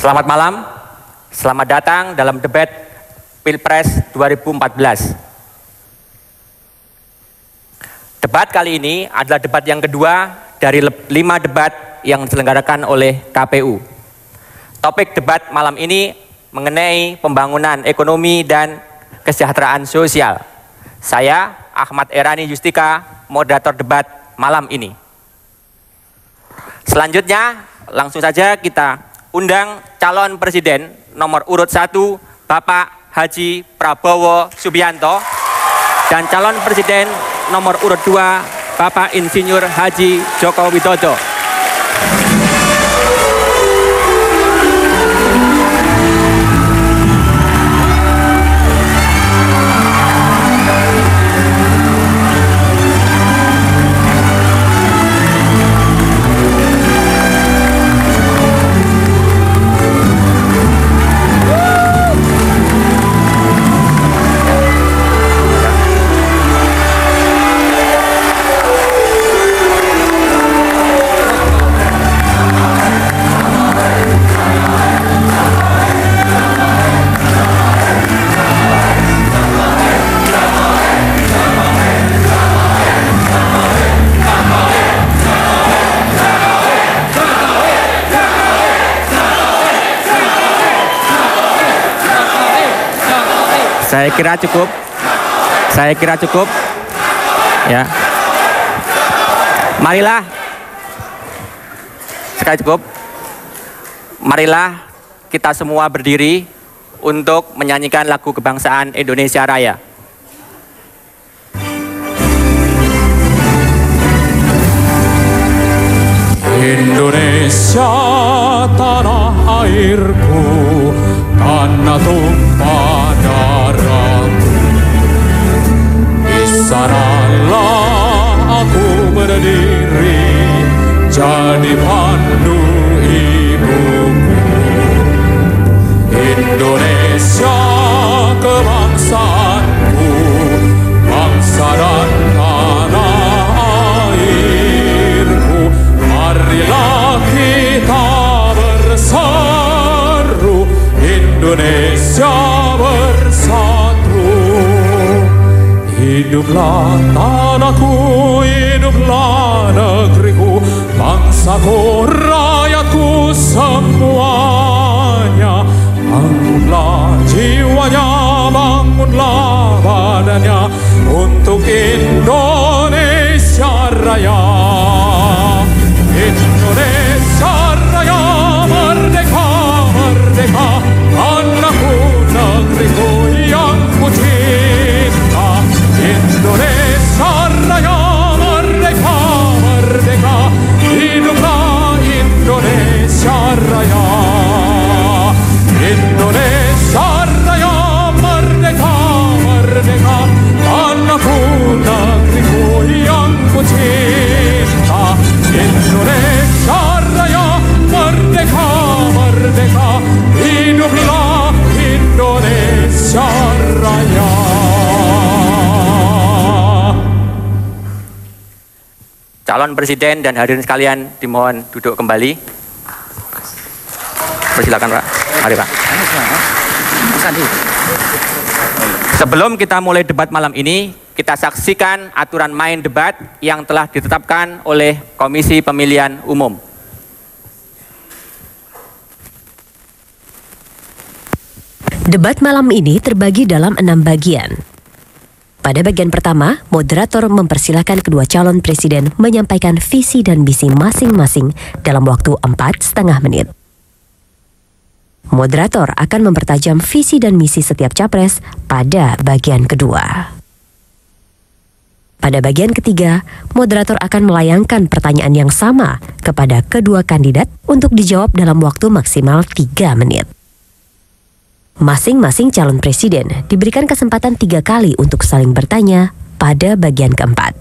Selamat malam, selamat datang dalam debat Pilpres 2014. Debat kali ini adalah debat yang kedua dari 5 debat yang diselenggarakan oleh KPU. Topik debat malam ini mengenai pembangunan ekonomi dan kesejahteraan sosial. Saya, Ahmad Erani Justika, moderator debat malam ini. Selanjutnya, langsung saja kita undang calon presiden nomor urut 1, Bapak Haji Prabowo Subianto, dan calon presiden nomor urut 2, Bapak Insinyur Haji Joko Widodo. Saya kira cukup. Ya. Marilah. Sekali cukup. Marilah kita semua berdiri untuk menyanyikan lagu kebangsaan Indonesia Raya. Indonesia tanah airku, tanah tumpah darahku. Di sanalah aku berdiri, jadi pandu ibuku. Indonesia kebangsaanku, bangsa dan tanah airku. Marilah kita berseru, Indonesia bersatu. Hiduplah tanahku, hiduplah negeriku, bangsaku, rakyatku semuanya. Bangunlah jiwanya, bangunlah badannya untuk Indonesia Raya. Indonesia Raya merdeka, merdeka, tanahku, negeriku yang ku cinta. Indonesia Raya merdeka, merdeka, hiduplah Indonesia Raya. Indonesia Raya merdeka, merdeka, tanahku, negeriku yang ku cinta. Indonesia Raya merdeka, merdeka, hiduplah Indonesia Raya. Calon presiden dan hadirin sekalian dimohon duduk kembali. Persilakan Pak. Mari Pak. Sebelum kita mulai debat malam ini, kita saksikan aturan main debat yang telah ditetapkan oleh Komisi Pemilihan Umum. Debat malam ini terbagi dalam 6 bagian. Pada bagian pertama, moderator mempersilahkan kedua calon presiden menyampaikan visi dan misi masing-masing dalam waktu 4,5 menit. Moderator akan mempertajam visi dan misi setiap capres pada bagian kedua. Pada bagian ketiga, moderator akan melayangkan pertanyaan yang sama kepada kedua kandidat untuk dijawab dalam waktu maksimal 3 menit. Masing-masing calon presiden diberikan kesempatan 3 kali untuk saling bertanya pada bagian keempat.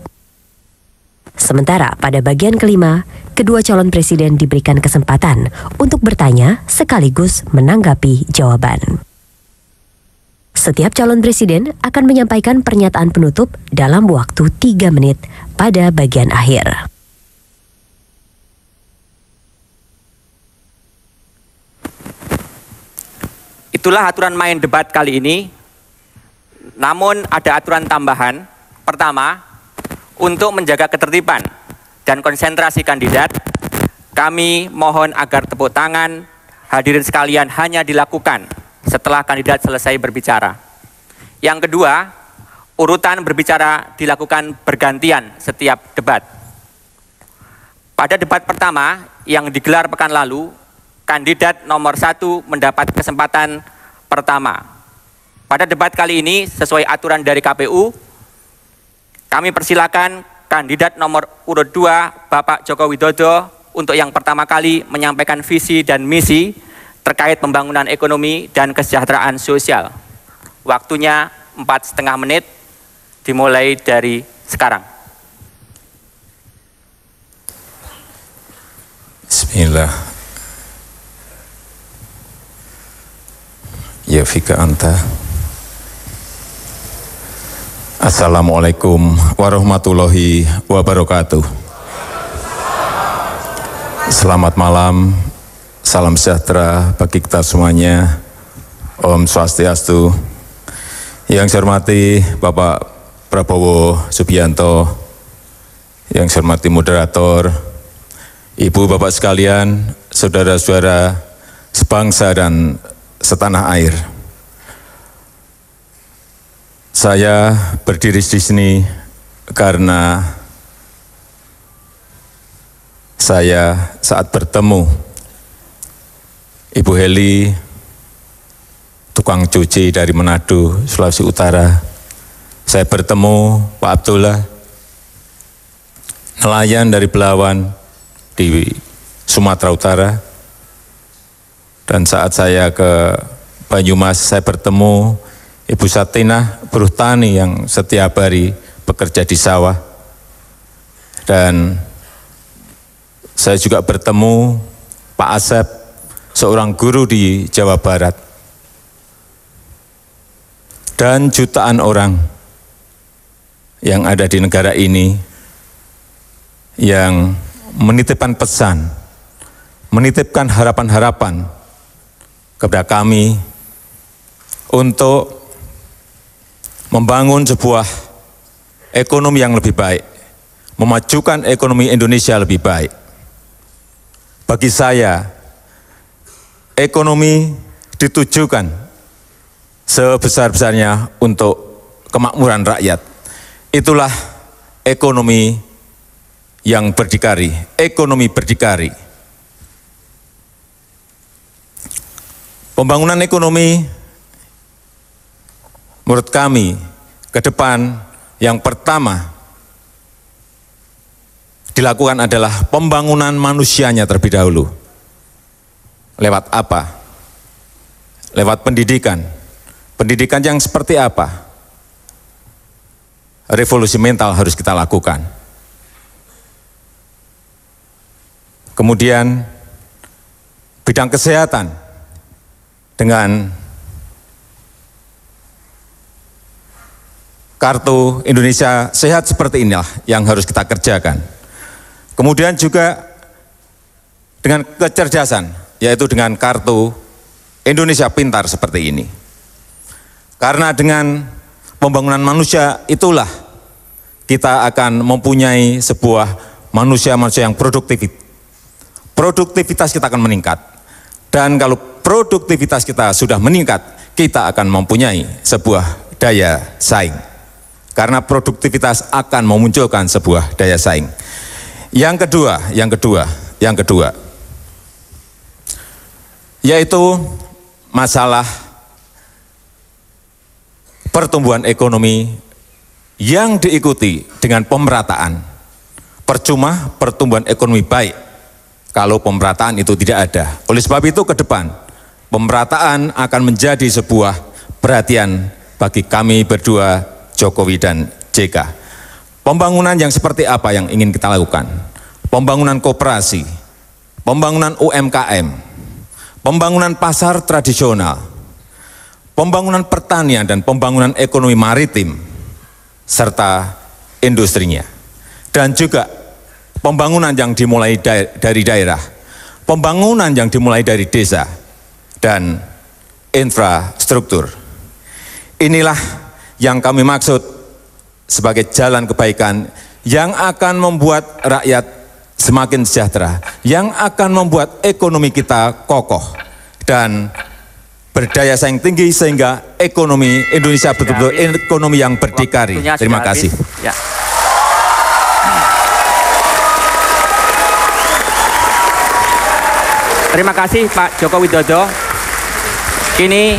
Sementara pada bagian kelima, kedua calon presiden diberikan kesempatan untuk bertanya sekaligus menanggapi jawaban. Setiap calon presiden akan menyampaikan pernyataan penutup dalam waktu 3 menit pada bagian akhir. Itulah aturan main debat kali ini. Namun ada aturan tambahan. Pertama, untuk menjaga ketertiban dan konsentrasi kandidat, kami mohon agar tepuk tangan hadirin sekalian hanya dilakukan setelah kandidat selesai berbicara. Yang kedua, urutan berbicara dilakukan bergantian setiap debat. Pada debat pertama yang digelar pekan lalu, kandidat nomor 1 mendapat kesempatan pertama. Pada debat kali ini, sesuai aturan dari KPU, kami persilakan kandidat nomor urut 2, Bapak Joko Widodo, untuk yang pertama kali menyampaikan visi dan misi terkait pembangunan ekonomi dan kesejahteraan sosial. Waktunya 4,5 menit, dimulai dari sekarang. Bismillah. Ya fika anta. Assalamualaikum warahmatullahi wabarakatuh. Selamat malam, salam sejahtera bagi kita semuanya. Om Swastiastu. Yang saya hormati Bapak Prabowo Subianto, yang saya hormati moderator, Ibu Bapak sekalian, saudara-saudara sebangsa dan setanah air. Saya berdiri di sini karena saya saat bertemu Ibu Heli, tukang cuci dari Manado, Sulawesi Utara. Saya bertemu Pak Abdullah, nelayan dari Belawan di Sumatera Utara. Dan saat saya ke Banyumas, saya bertemu Ibu Satinah, buruh tani yang setiap hari bekerja di sawah. Dan saya juga bertemu Pak Asep, seorang guru di Jawa Barat. Dan jutaan orang yang ada di negara ini yang menitipkan pesan, menitipkan harapan-harapan kepada kami untuk membangun sebuah ekonomi yang lebih baik, memajukan ekonomi Indonesia lebih baik. Bagi saya, ekonomi ditujukan sebesar-besarnya untuk kemakmuran rakyat. Itulah ekonomi yang berdikari, ekonomi berdikari. Pembangunan ekonomi menurut kami ke depan yang pertama dilakukan adalah pembangunan manusianya terlebih dahulu. Lewat apa? Lewat pendidikan. Pendidikan yang seperti apa? Revolusi mental harus kita lakukan. Kemudian bidang kesehatan dengan Kartu Indonesia Sehat seperti inilah yang harus kita kerjakan. Kemudian juga dengan kecerdasan, yaitu dengan Kartu Indonesia Pintar seperti ini. Karena dengan pembangunan manusia itulah kita akan mempunyai sebuah manusia-manusia yang produktif. Produktivitas kita akan meningkat. Dan kalau produktivitas kita sudah meningkat, kita akan mempunyai sebuah daya saing. Karena produktivitas akan memunculkan sebuah daya saing. Yang kedua, yaitu masalah pertumbuhan ekonomi yang diikuti dengan pemerataan. Percuma pertumbuhan ekonomi baik kalau pemerataan itu tidak ada. Oleh sebab itu ke depan, pemerataan akan menjadi sebuah perhatian bagi kami berdua, Jokowi dan JK. Pembangunan yang seperti apa yang ingin kita lakukan? Pembangunan koperasi, pembangunan UMKM, pembangunan pasar tradisional, pembangunan pertanian dan pembangunan ekonomi maritim, serta industrinya. Dan juga pembangunan yang dimulai dari daerah, pembangunan yang dimulai dari desa, dan infrastruktur. Inilah yang kami maksud sebagai jalan kebaikan yang akan membuat rakyat semakin sejahtera, yang akan membuat ekonomi kita kokoh dan berdaya saing tinggi sehingga ekonomi Indonesia betul-betul ekonomi yang berdikari. Terima kasih. Ya. Terima kasih Pak Joko Widodo. Kini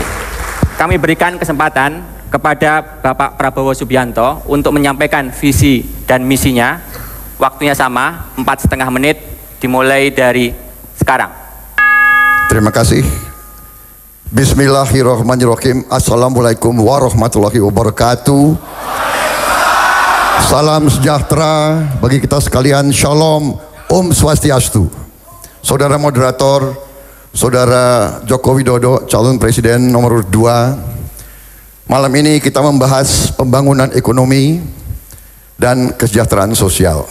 kami berikan kesempatan kepada Bapak Prabowo Subianto untuk menyampaikan visi dan misinya. Waktunya sama, 4,5 menit, dimulai dari sekarang. Terima kasih. Bismillahirrahmanirrahim. Assalamualaikum warahmatullahi wabarakatuh. Salam sejahtera bagi kita sekalian. Shalom, Om Swastiastu. Saudara moderator, Saudara Joko Widodo, calon presiden nomor 2. Malam ini kita membahas pembangunan ekonomi dan kesejahteraan sosial.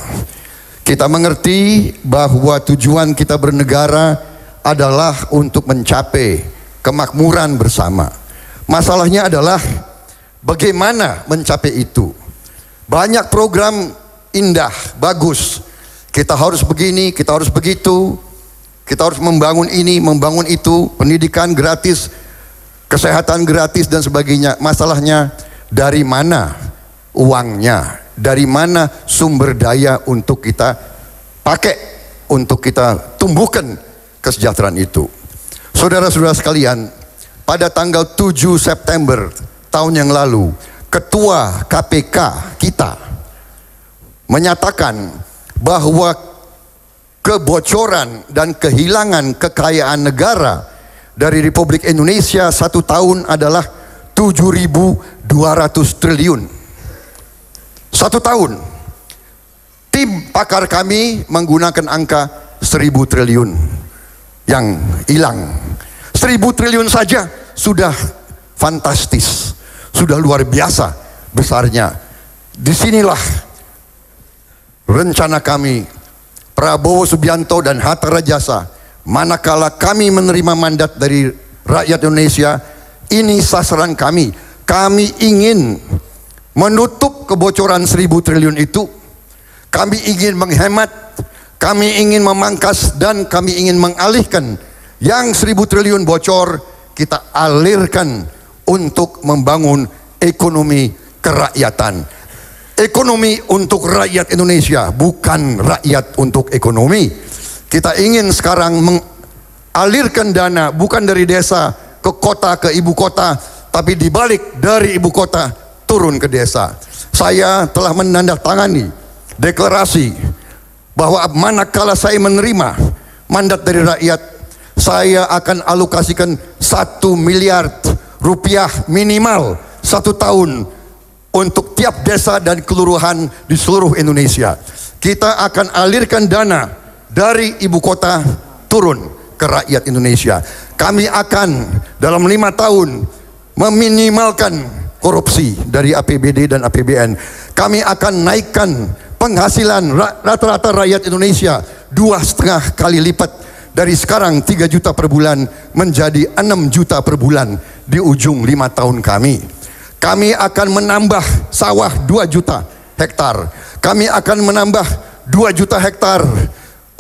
Kita mengerti bahwa tujuan kita bernegara adalah untuk mencapai kemakmuran bersama. Masalahnya adalah bagaimana mencapai itu. Banyak program indah, bagus. Kita harus begini, kita harus begitu. Kita harus membangun ini, membangun itu, pendidikan gratis, kesehatan gratis dan sebagainya. Masalahnya dari mana uangnya? Dari mana sumber daya untuk kita pakai, untuk kita tumbuhkan kesejahteraan itu? Saudara-saudara sekalian, pada tanggal 7 September tahun yang lalu, Ketua KPK kita menyatakan bahwa kebocoran dan kehilangan kekayaan negara dari Republik Indonesia 1 tahun adalah 7.200 triliun. 1 tahun. Tim pakar kami menggunakan angka 1.000 triliun yang hilang. 1.000 triliun saja sudah fantastis, sudah luar biasa besarnya. Disinilah rencana kami Prabowo Subianto dan Hatta Rajasa, manakala kami menerima mandat dari rakyat Indonesia, ini sasaran kami. Kami ingin menutup kebocoran 1.000 triliun itu. Kami ingin menghemat, kami ingin memangkas, dan kami ingin mengalihkan yang 1.000 triliun bocor, kita alirkan untuk membangun ekonomi kerakyatan. Ekonomi untuk rakyat Indonesia, bukan rakyat untuk ekonomi. Kita ingin sekarang mengalirkan dana bukan dari desa ke kota, ke ibu kota, tapi dibalik dari ibu kota turun ke desa. Saya telah menandatangani deklarasi bahwa manakala saya menerima mandat dari rakyat, saya akan alokasikan 1 miliar rupiah minimal 1 tahun untuk tiap desa dan kelurahan di seluruh Indonesia. Kita akan alirkan dana dari ibu kota turun ke rakyat Indonesia. Kami akan dalam 5 tahun meminimalkan korupsi dari APBD dan APBN. Kami akan naikkan penghasilan rata-rata rakyat Indonesia 2,5 kali lipat, dari sekarang 3 juta per bulan menjadi 6 juta per bulan di ujung 5 tahun kami. Kami akan menambah sawah 2 juta hektar. Kami akan menambah 2 juta hektar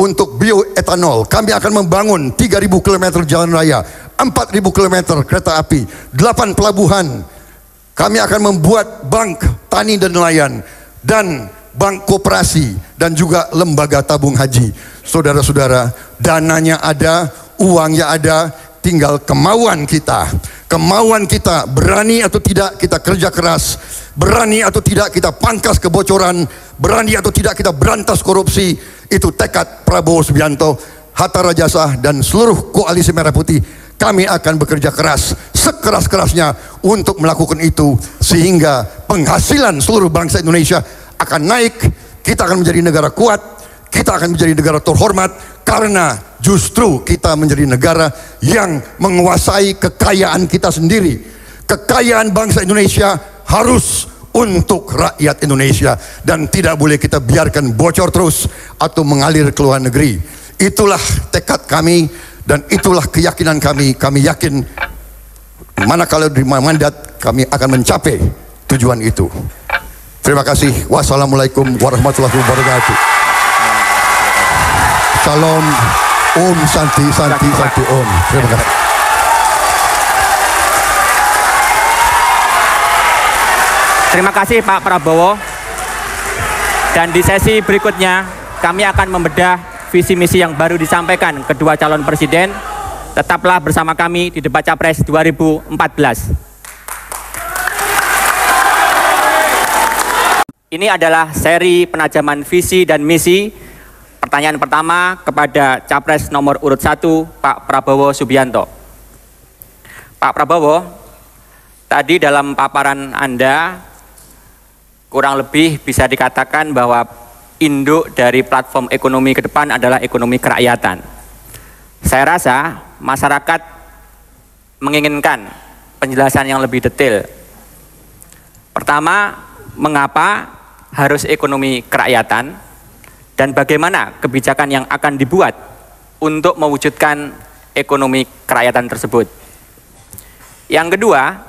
untuk bioetanol. Kami akan membangun 3.000 km jalan raya, 4.000 km kereta api, 8 pelabuhan. Kami akan membuat bank tani dan nelayan, dan bank koperasi, dan juga lembaga tabung haji. Saudara-saudara, dananya ada, uangnya ada, tinggal kemauan kita. Kemauan kita, berani atau tidak kita kerja keras, berani atau tidak kita pangkas kebocoran, berani atau tidak kita berantas korupsi. Itu tekad Prabowo Subianto, Hatta Rajasa, dan seluruh koalisi Merah Putih. Kami akan bekerja keras, sekeras-kerasnya untuk melakukan itu, sehingga penghasilan seluruh bangsa Indonesia akan naik. Kita akan menjadi negara kuat, kita akan menjadi negara terhormat, karena justru kita menjadi negara yang menguasai kekayaan kita sendiri. Kekayaan bangsa Indonesia harus untuk rakyat Indonesia, dan tidak boleh kita biarkan bocor terus atau mengalir ke luar negeri. Itulah tekad kami dan itulah keyakinan kami. Kami yakin manakala diberi mandat kami akan mencapai tujuan itu. Terima kasih. Wassalamualaikum warahmatullahi wabarakatuh. Salam. Om Santi Santi Santi Om. Terima kasih. Terima kasih Pak Prabowo. Dan di sesi berikutnya kami akan membedah visi misi yang baru disampaikan kedua calon presiden. Tetaplah bersama kami di debat Capres 2014. Ini adalah seri penajaman visi dan misi. Pertanyaan pertama kepada Capres nomor urut 1, Pak Prabowo Subianto. Pak Prabowo, tadi dalam paparan Anda kurang lebih bisa dikatakan bahwa induk dari platform ekonomi ke depan adalah ekonomi kerakyatan. Saya rasa masyarakat menginginkan penjelasan yang lebih detail. Pertama, mengapa harus ekonomi kerakyatan dan bagaimana kebijakan yang akan dibuat untuk mewujudkan ekonomi kerakyatan tersebut. Yang kedua,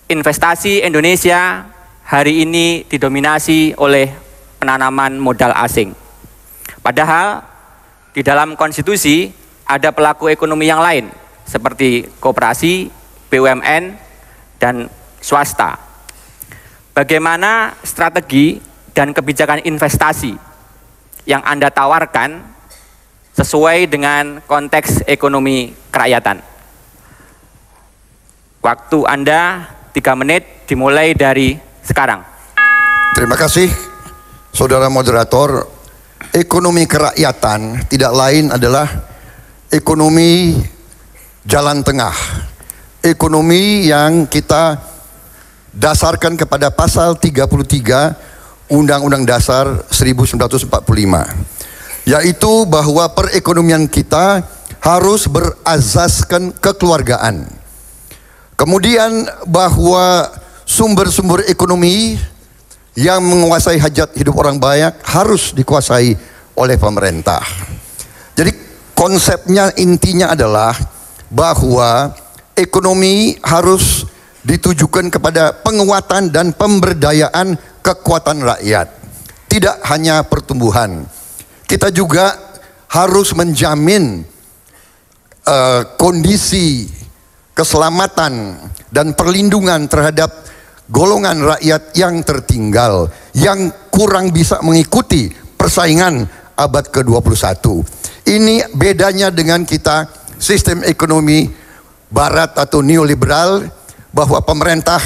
investasi Indonesia hari ini didominasi oleh penanaman modal asing. Padahal di dalam konstitusi ada pelaku ekonomi yang lain seperti koperasi, BUMN, dan swasta. Bagaimana strategi dan kebijakan investasi yang Anda tawarkan sesuai dengan konteks ekonomi kerakyatan? Waktu Anda 3 menit dimulai dari sekarang. Terima kasih, Saudara Moderator. Ekonomi kerakyatan tidak lain adalah ekonomi jalan tengah. Ekonomi yang kita dasarkan kepada pasal 33 Undang-Undang Dasar 1945. Yaitu bahwa perekonomian kita harus berazaskan kekeluargaan. Kemudian bahwa sumber-sumber ekonomi yang menguasai hajat hidup orang banyak harus dikuasai oleh pemerintah. Jadi konsepnya, intinya adalah bahwa ekonomi harus ditujukan kepada penguatan dan pemberdayaan kekuatan rakyat. Tidak hanya pertumbuhan. Kita juga harus menjamin kondisi keselamatan dan perlindungan terhadap golongan rakyat yang tertinggal, yang kurang bisa mengikuti persaingan abad ke-21. Ini bedanya dengan kita sistem ekonomi barat atau neoliberal, bahwa pemerintah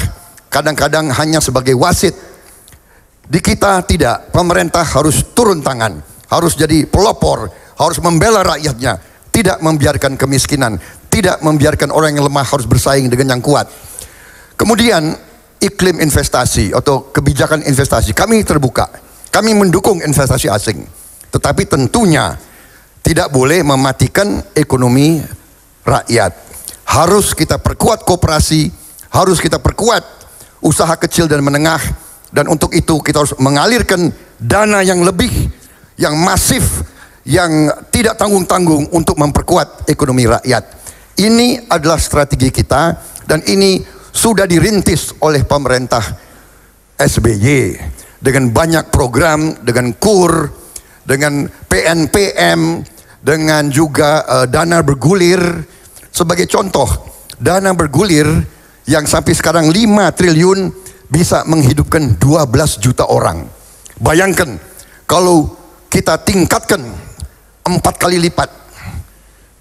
kadang-kadang hanya sebagai wasit. Di kita tidak, pemerintah harus turun tangan, harus jadi pelopor, harus membela rakyatnya, tidak membiarkan kemiskinan, tidak membiarkan orang yang lemah harus bersaing dengan yang kuat. Kemudian iklim investasi atau kebijakan investasi, kami terbuka, kami mendukung investasi asing, tetapi tentunya tidak boleh mematikan ekonomi rakyat. Harus kita perkuat koperasi, harus kita perkuat usaha kecil dan menengah, dan untuk itu kita harus mengalirkan dana yang lebih, yang masif, yang tidak tanggung-tanggung untuk memperkuat ekonomi rakyat. Ini adalah strategi kita, dan ini sudah dirintis oleh pemerintah SBY dengan banyak program, dengan KUR, dengan PNPM, dengan juga dana bergulir. Sebagai contoh, dana bergulir yang sampai sekarang 5 triliun bisa menghidupkan 12 juta orang. Bayangkan kalau kita tingkatkan 4 kali lipat,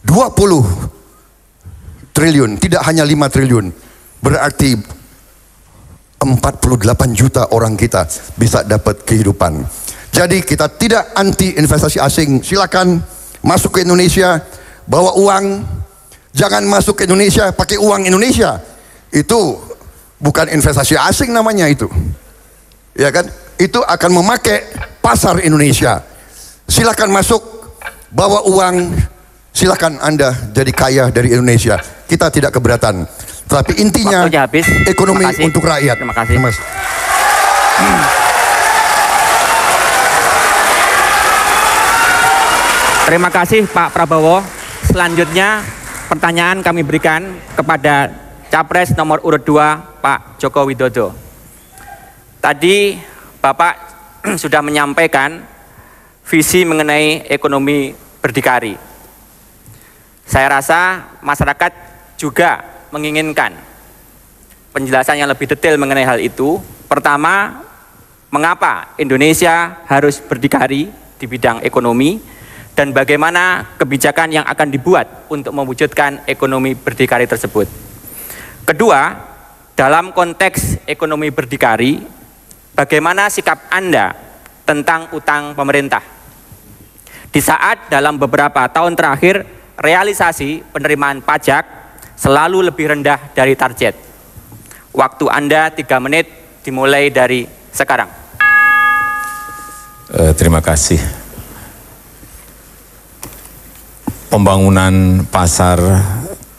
20 triliun, tidak hanya 5 triliun. Berarti 48 juta orang kita bisa dapat kehidupan. Jadi kita tidak anti investasi asing. Silakan masuk ke Indonesia, bawa uang. Jangan masuk ke Indonesia pakai uang Indonesia. Itu bukan investasi asing namanya itu. Ya kan? Itu akan memakai pasar Indonesia. Silakan masuk, bawa uang. Silakan Anda jadi kaya dari Indonesia. Kita tidak keberatan. Tapi intinya ekonomi untuk rakyat. Terima kasih. Terima kasih Pak Prabowo. Selanjutnya pertanyaan kami berikan kepada Capres nomor urut 2 Pak Joko Widodo. Tadi Bapak sudah menyampaikan visi mengenai ekonomi berdikari. Saya rasa masyarakat juga menginginkan penjelasan yang lebih detail mengenai hal itu. Pertama, mengapa Indonesia harus berdikari di bidang ekonomi dan bagaimana kebijakan yang akan dibuat untuk mewujudkan ekonomi berdikari tersebut. Kedua, dalam konteks ekonomi berdikari, bagaimana sikap Anda tentang utang pemerintah? Di saat dalam beberapa tahun terakhir, realisasi penerimaan pajak selalu lebih rendah dari target. Waktu Anda 3 menit dimulai dari sekarang. Terima kasih. Pembangunan pasar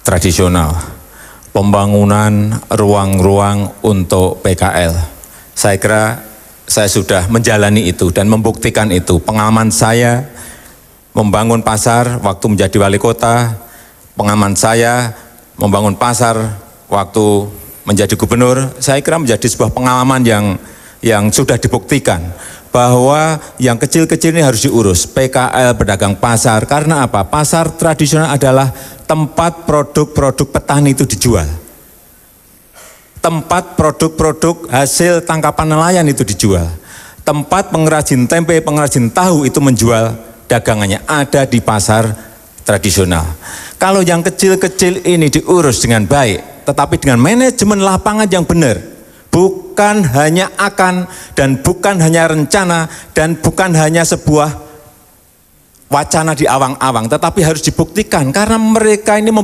tradisional, pembangunan ruang-ruang untuk PKL. Saya kira saya sudah menjalani itu dan membuktikan itu. Pengalaman saya membangun pasar waktu menjadi wali kota, pengalaman saya membangun pasar waktu menjadi gubernur, saya kira menjadi sebuah pengalaman yang sudah dibuktikan bahwa yang kecil-kecil ini harus diurus. PKL, pedagang pasar, karena apa? Pasar tradisional adalah tempat produk-produk petani itu dijual. Tempat produk-produk hasil tangkapan nelayan itu dijual. Tempat pengrajin tempe, pengrajin tahu itu menjual dagangannya ada di pasar tradisional. Kalau yang kecil-kecil ini diurus dengan baik, tetapi dengan manajemen lapangan yang benar, bukan hanya akan dan bukan hanya rencana dan bukan hanya sebuah wacana di awang-awang, tetapi harus dibuktikan karena mereka ini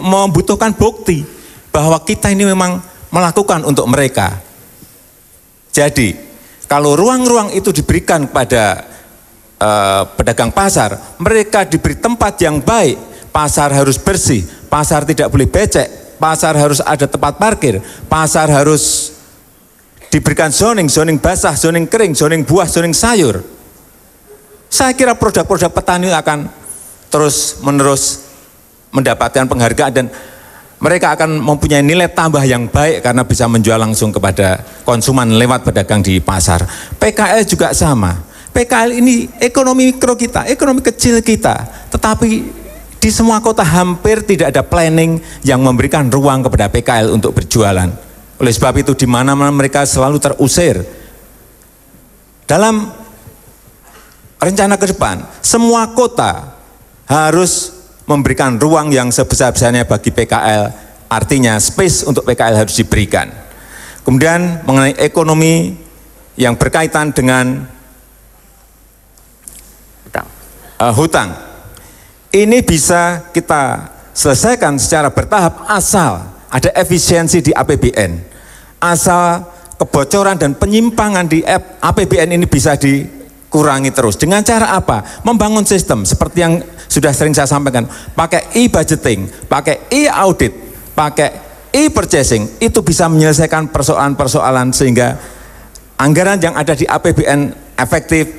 membutuhkan bukti bahwa kita ini memang melakukan untuk mereka. Jadi kalau ruang-ruang itu diberikan kepada pedagang pasar, mereka diberi tempat yang baik. Pasar harus bersih, pasar tidak boleh becek, pasar harus ada tempat parkir, pasar harus diberikan zoning basah, zoning kering, zoning buah, zoning sayur. Saya kira produk-produk petani akan terus-menerus mendapatkan penghargaan dan mereka akan mempunyai nilai tambah yang baik karena bisa menjual langsung kepada konsumen lewat pedagang di pasar. PKL juga sama. PKL ini ekonomi mikro kita, ekonomi kecil kita, tetapi di semua kota hampir tidak ada planning yang memberikan ruang kepada PKL untuk berjualan. Oleh sebab itu di mana-mana mereka selalu terusir. Dalam rencana ke depan, semua kota harus memberikan ruang yang sebesar-besarnya bagi PKL, artinya space untuk PKL harus diberikan. Kemudian mengenai ekonomi yang berkaitan dengan hutang, ini bisa kita selesaikan secara bertahap asal ada efisiensi di APBN, asal kebocoran dan penyimpangan di APBN ini bisa dikurangi terus. Dengan cara apa? Membangun sistem seperti yang sudah sering saya sampaikan, pakai e-budgeting, pakai e-audit, pakai e-purchasing, itu bisa menyelesaikan persoalan-persoalan sehingga anggaran yang ada di APBN efektif,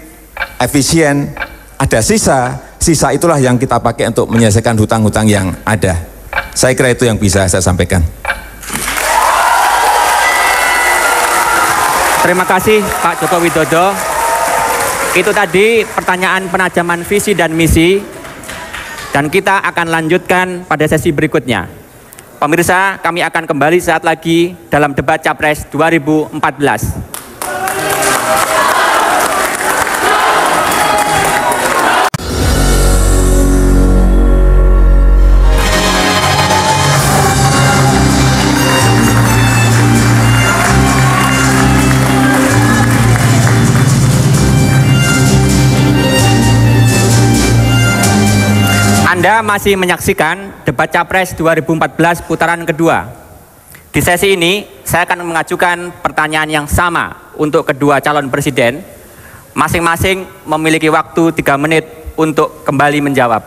efisien, ada sisa itulah yang kita pakai untuk menyelesaikan hutang-hutang yang ada. Saya kira itu yang bisa saya sampaikan. Terima kasih Pak Joko Widodo. Itu tadi pertanyaan penajaman visi dan misi, dan kita akan lanjutkan pada sesi berikutnya. Pemirsa, kami akan kembali saat lagi dalam debat Capres 2014. Anda masih menyaksikan debat Capres 2014 putaran kedua. Di sesi ini, saya akan mengajukan pertanyaan yang sama untuk kedua calon presiden. Masing-masing memiliki waktu 3 menit untuk kembali menjawab.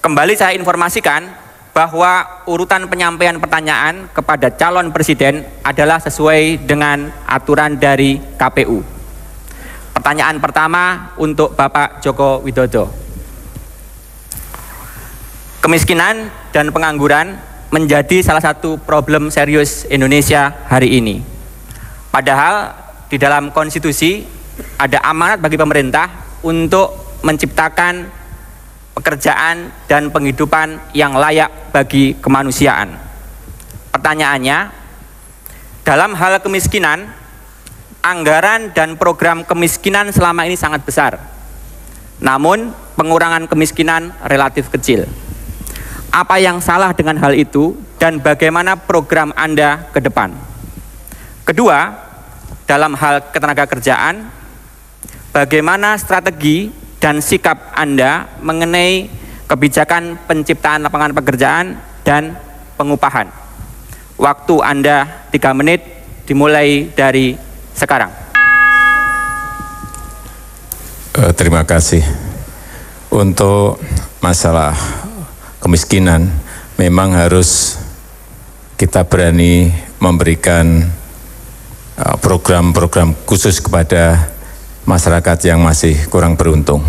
Kembali saya informasikan bahwa urutan penyampaian pertanyaan kepada calon presiden adalah sesuai dengan aturan dari KPU. Pertanyaan pertama untuk Bapak Joko Widodo. Kemiskinan dan pengangguran menjadi salah satu problem serius Indonesia hari ini. Padahal di dalam konstitusi ada amanat bagi pemerintah untuk menciptakan pekerjaan dan penghidupan yang layak bagi kemanusiaan. Pertanyaannya, dalam hal kemiskinan, anggaran dan program kemiskinan selama ini sangat besar. Namun pengurangan kemiskinan relatif kecil. Apa yang salah dengan hal itu dan bagaimana program Anda ke depan? Kedua, dalam hal ketenagakerjaan, bagaimana strategi dan sikap Anda mengenai kebijakan penciptaan lapangan pekerjaan dan pengupahan? Waktu Anda 3 menit dimulai dari sekarang. Terima kasih. Untuk masalah kemiskinan, memang harus kita berani memberikan program-program khusus kepada masyarakat yang masih kurang beruntung.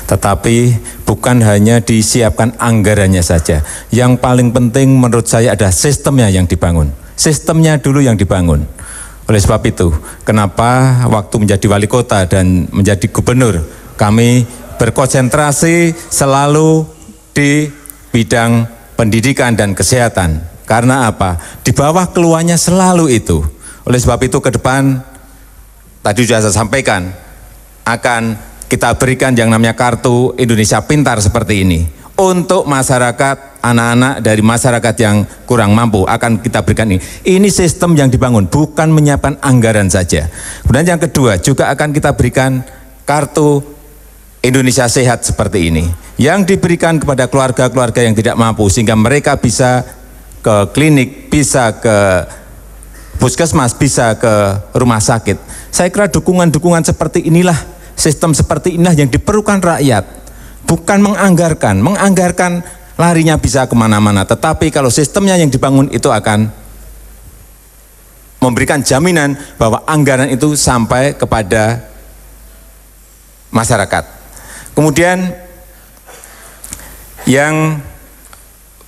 Tetapi bukan hanya disiapkan anggarannya saja. Yang paling penting menurut saya ada sistemnya yang dibangun. Sistemnya dulu yang dibangun. Oleh sebab itu, kenapa waktu menjadi wali kota dan menjadi gubernur, kami berkonsentrasi selalu di bidang pendidikan dan kesehatan. Karena apa? Di bawah keluarnya selalu itu. Oleh sebab itu ke depan, tadi sudah saya sampaikan, akan kita berikan yang namanya Kartu Indonesia Pintar seperti ini. Untuk masyarakat, anak-anak dari masyarakat yang kurang mampu akan kita berikan ini. Ini sistem yang dibangun, bukan menyiapkan anggaran saja. Kemudian yang kedua, juga akan kita berikan Kartu Indonesia Sehat seperti ini. Yang diberikan kepada keluarga-keluarga yang tidak mampu, sehingga mereka bisa ke klinik, bisa ke puskesmas, bisa ke rumah sakit. Saya kira dukungan-dukungan seperti inilah, sistem seperti inilah yang diperlukan rakyat. Bukan menganggarkan larinya bisa kemana-mana. Tetapi kalau sistemnya yang dibangun itu akan memberikan jaminan bahwa anggaran itu sampai kepada masyarakat. Kemudian yang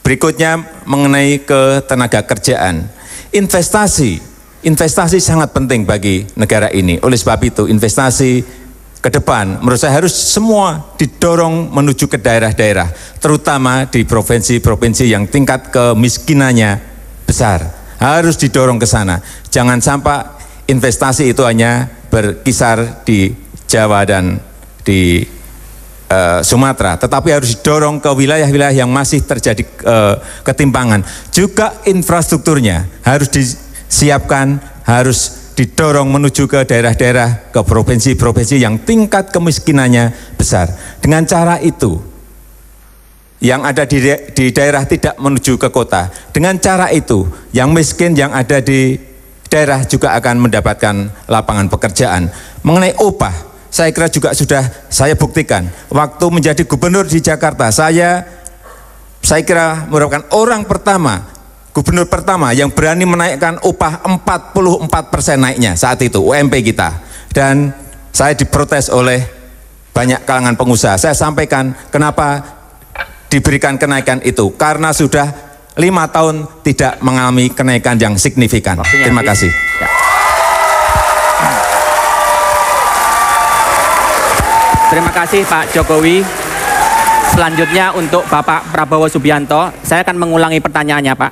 berikutnya mengenai ketenagakerjaan. Investasi sangat penting bagi negara ini. Oleh sebab itu investasi ke depan menurut saya harus semua didorong menuju ke daerah-daerah, terutama di provinsi-provinsi yang tingkat kemiskinannya besar. Harus didorong ke sana. Jangan sampai investasi itu hanya berkisar di Jawa dan di Sumatera, tetapi harus didorong ke wilayah-wilayah yang masih terjadi ketimpangan. Juga infrastrukturnya harus disiapkan, harus didorong menuju ke daerah-daerah, ke provinsi-provinsi yang tingkat kemiskinannya besar. Dengan cara itu, yang ada di daerah tidak menuju ke kota. Dengan cara itu, yang miskin yang ada di daerah juga akan mendapatkan lapangan pekerjaan. Mengenai upah, saya kira juga sudah saya buktikan. Waktu menjadi gubernur di Jakarta, saya kira merupakan orang pertama, gubernur pertama yang berani menaikkan upah 44% naiknya saat itu, UMP kita. Dan saya diprotes oleh banyak kalangan pengusaha. Saya sampaikan kenapa diberikan kenaikan itu, karena sudah 5 tahun tidak mengalami kenaikan yang signifikan. Terima kasih. Ya. Terima kasih Pak Jokowi. Selanjutnya untuk Bapak Prabowo Subianto, saya akan mengulangi pertanyaannya Pak.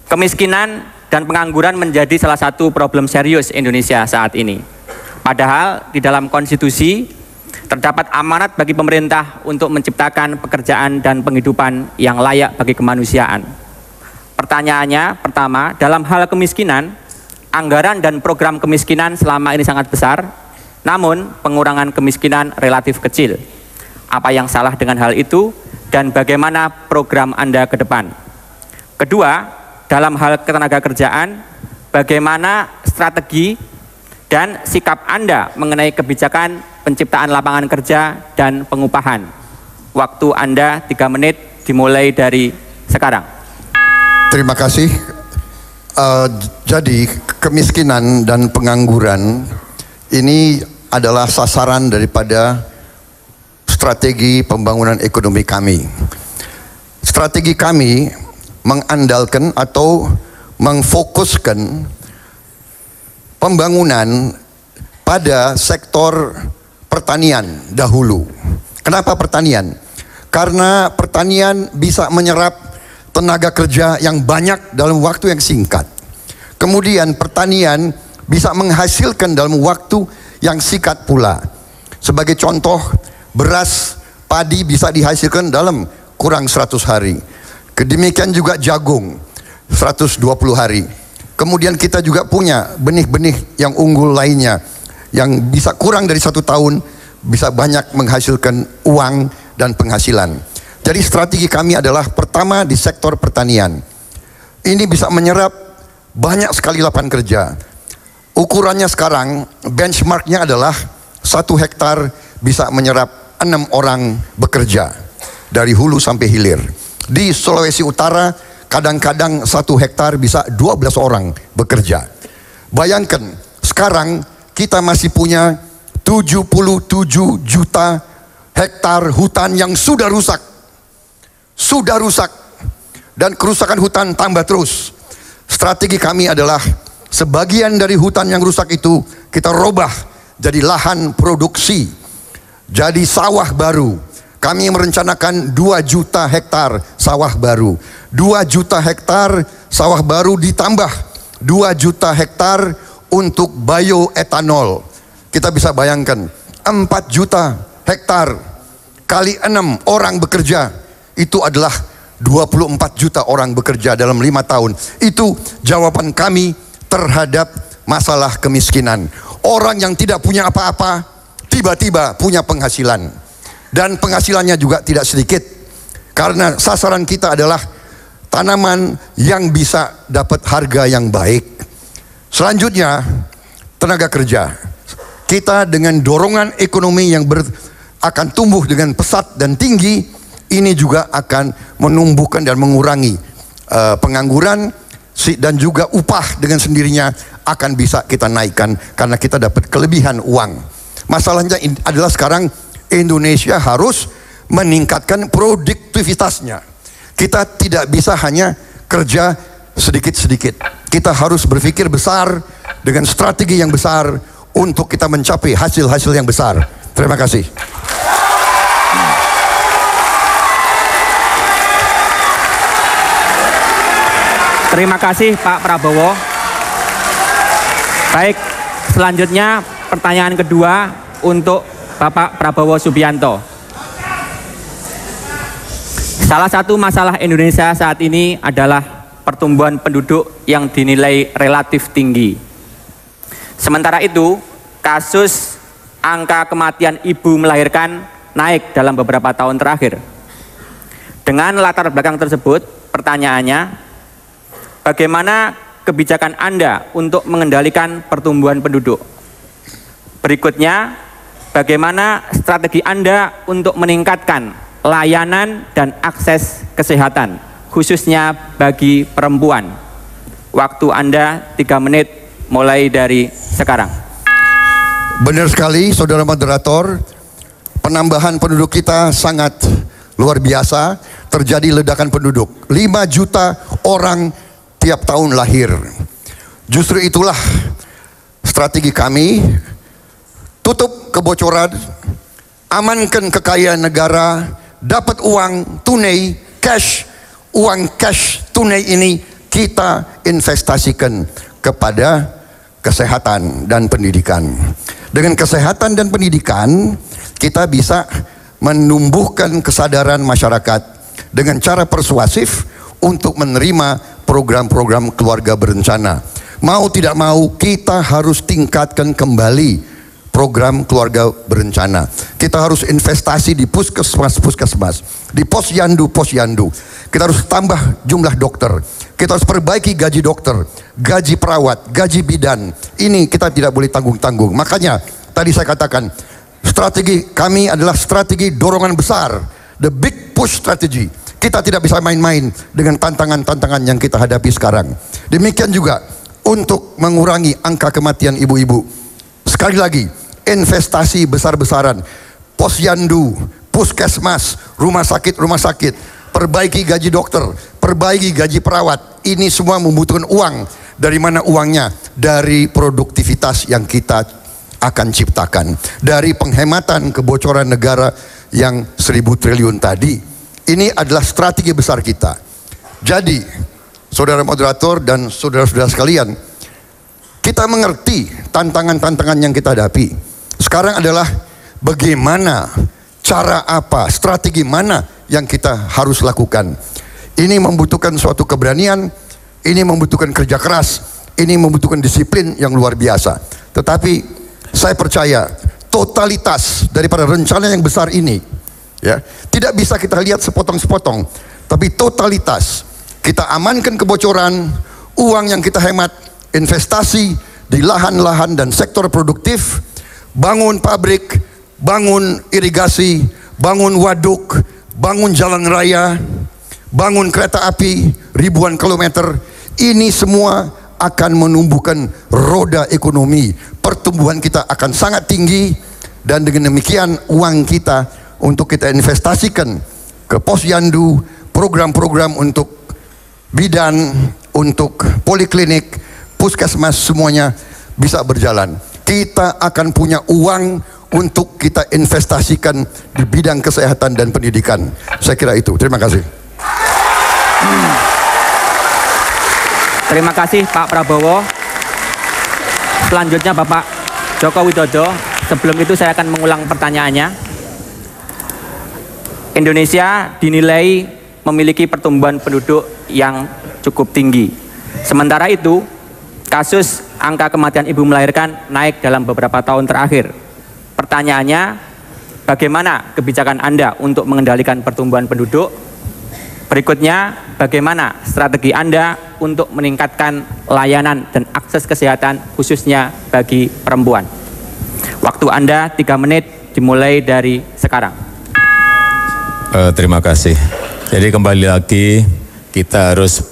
Kemiskinan dan pengangguran menjadi salah satu problem serius Indonesia saat ini. Padahal di dalam konstitusi terdapat amanat bagi pemerintah untuk menciptakan pekerjaan dan penghidupan yang layak bagi kemanusiaan. Pertanyaannya pertama, dalam hal kemiskinan, anggaran dan program kemiskinan selama ini sangat besar. Namun, pengurangan kemiskinan relatif kecil. Apa yang salah dengan hal itu dan bagaimana program Anda ke depan? Kedua, dalam hal ketenagakerjaan, bagaimana strategi dan sikap Anda mengenai kebijakan penciptaan lapangan kerja dan pengupahan? Waktu Anda 3 menit dimulai dari sekarang. Terima kasih. Jadi kemiskinan dan pengangguran ini adalah sasaran daripada strategi pembangunan ekonomi kami. Strategi kami mengandalkan atau mengfokuskan pembangunan pada sektor pertanian dahulu. Kenapa pertanian? Karena pertanian bisa menyerap tenaga kerja yang banyak dalam waktu yang singkat. Kemudian pertanian bisa menghasilkan dalam waktu yang singkat pula. Sebagai contoh, beras, padi bisa dihasilkan dalam kurang 100 hari. Demikian juga jagung, 120 hari. Kemudian kita juga punya benih-benih yang unggul lainnya, yang bisa kurang dari 1 tahun, bisa banyak menghasilkan uang dan penghasilan. Jadi strategi kami adalah pertama di sektor pertanian. Ini bisa menyerap banyak sekali lapangan kerja. Ukurannya sekarang, benchmarknya adalah 1 hektar bisa menyerap 6 orang bekerja dari hulu sampai hilir. Di Sulawesi Utara kadang-kadang 1 hektar bisa 12 orang bekerja. Bayangkan sekarang kita masih punya 77 juta hektar hutan yang sudah rusak. Sudah rusak. Dan kerusakan hutan tambah terus. Strategi kami adalah sebagian dari hutan yang rusak itu kita robah jadi lahan produksi, jadi sawah baru. Kami merencanakan 2 juta hektar sawah baru. 2 juta hektar sawah baru ditambah 2 juta hektar untuk bioetanol. Kita bisa bayangkan 4 juta hektar kali 6 orang bekerja, itu adalah 24 juta orang bekerja dalam 5 tahun. Itu jawaban kami terhadap masalah kemiskinan. Orang yang tidak punya apa-apa tiba-tiba punya penghasilan. Dan penghasilannya juga tidak sedikit. Karena sasaran kita adalah tanaman yang bisa dapat harga yang baik. Selanjutnya, tenaga kerja. Kita dengan dorongan ekonomi yang akan tumbuh dengan pesat dan tinggi, ini juga akan menumbuhkan dan mengurangi pengangguran, dan juga upah dengan sendirinya akan bisa kita naikkan karena kita dapat kelebihan uang. Masalahnya adalah sekarang Indonesia harus meningkatkan produktivitasnya. Kita tidak bisa hanya kerja sedikit-sedikit. Kita harus berpikir besar dengan strategi yang besar untuk kita mencapai hasil-hasil yang besar. Terima kasih. Terima kasih Pak Prabowo. Baik, selanjutnya pertanyaan kedua untuk Bapak Prabowo Subianto. Salah satu masalah Indonesia saat ini adalah pertumbuhan penduduk yang dinilai relatif tinggi. Sementara itu, kasus angka kematian ibu melahirkan naik dalam beberapa tahun terakhir. Dengan latar belakang tersebut, pertanyaannya, bagaimana kebijakan Anda untuk mengendalikan pertumbuhan penduduk? Berikutnya, bagaimana strategi Anda untuk meningkatkan layanan dan akses kesehatan, khususnya bagi perempuan? Waktu Anda 3 menit mulai dari sekarang. Benar sekali, saudara moderator. Penambahan penduduk kita sangat luar biasa. Terjadi ledakan penduduk. 5 juta orang tiap tahun lahir. Justru itulah strategi kami. Tutup kebocoran, amankan kekayaan negara, dapat uang tunai, cash. Uang cash tunai ini kita investasikan kepada kesehatan dan pendidikan. Dengan kesehatan dan pendidikan, kita bisa menumbuhkan kesadaran masyarakat dengan cara persuasif untuk menerima program-program keluarga berencana. Mau tidak mau, kita harus tingkatkan kembali program keluarga berencana. Kita harus investasi di puskesmas, di posyandu. Kita harus tambah jumlah dokter. Kita harus perbaiki gaji dokter, gaji perawat, gaji bidan. Ini kita tidak boleh tanggung-tanggung. Makanya tadi saya katakan, strategi kami adalah strategi dorongan besar, the big push strategy. Kita tidak bisa main-main dengan tantangan-tantangan yang kita hadapi sekarang. Demikian juga untuk mengurangi angka kematian ibu-ibu. Sekali lagi, investasi besar-besaran, posyandu, puskesmas, rumah sakit, perbaiki gaji dokter, perbaiki gaji perawat. Ini semua membutuhkan uang. Dari mana uangnya? Dari produktivitas yang kita akan ciptakan. Dari penghematan kebocoran negara yang 1.000 triliun tadi. Ini adalah strategi besar kita. Jadi, saudara moderator dan saudara-saudara sekalian, kita mengerti tantangan-tantangan yang kita hadapi. Sekarang adalah bagaimana, cara apa, strategi mana yang kita harus lakukan. Ini membutuhkan suatu keberanian, ini membutuhkan kerja keras, ini membutuhkan disiplin yang luar biasa. Tetapi saya percaya totalitas daripada rencana yang besar ini, ya, tidak bisa kita lihat sepotong-sepotong, tapi totalitas. Kita amankan kebocoran, uang yang kita hemat, investasi di lahan-lahan dan sektor produktif, bangun pabrik, bangun irigasi, bangun waduk, bangun jalan raya, bangun kereta api ribuan kilometer. Ini semua akan menumbuhkan roda ekonomi. Pertumbuhan kita akan sangat tinggi, dan dengan demikian uang kita untuk kita investasikan ke posyandu, program-program untuk bidan, untuk poliklinik, puskesmas, semuanya bisa berjalan. Kita akan punya uang untuk kita investasikan di bidang kesehatan dan pendidikan. Saya kira itu. Terima kasih. Terima kasih Pak Prabowo. Selanjutnya Bapak Joko Widodo. Sebelum itu saya akan mengulang pertanyaannya. Indonesia dinilai memiliki pertumbuhan penduduk yang cukup tinggi. Sementara itu, kasus angka kematian ibu melahirkan naik dalam beberapa tahun terakhir. Pertanyaannya, bagaimana kebijakan Anda untuk mengendalikan pertumbuhan penduduk? Berikutnya, bagaimana strategi Anda untuk meningkatkan layanan dan akses kesehatan khususnya bagi perempuan? Waktu Anda 3 menit dimulai dari sekarang. Terima kasih. Jadi kembali lagi kita harus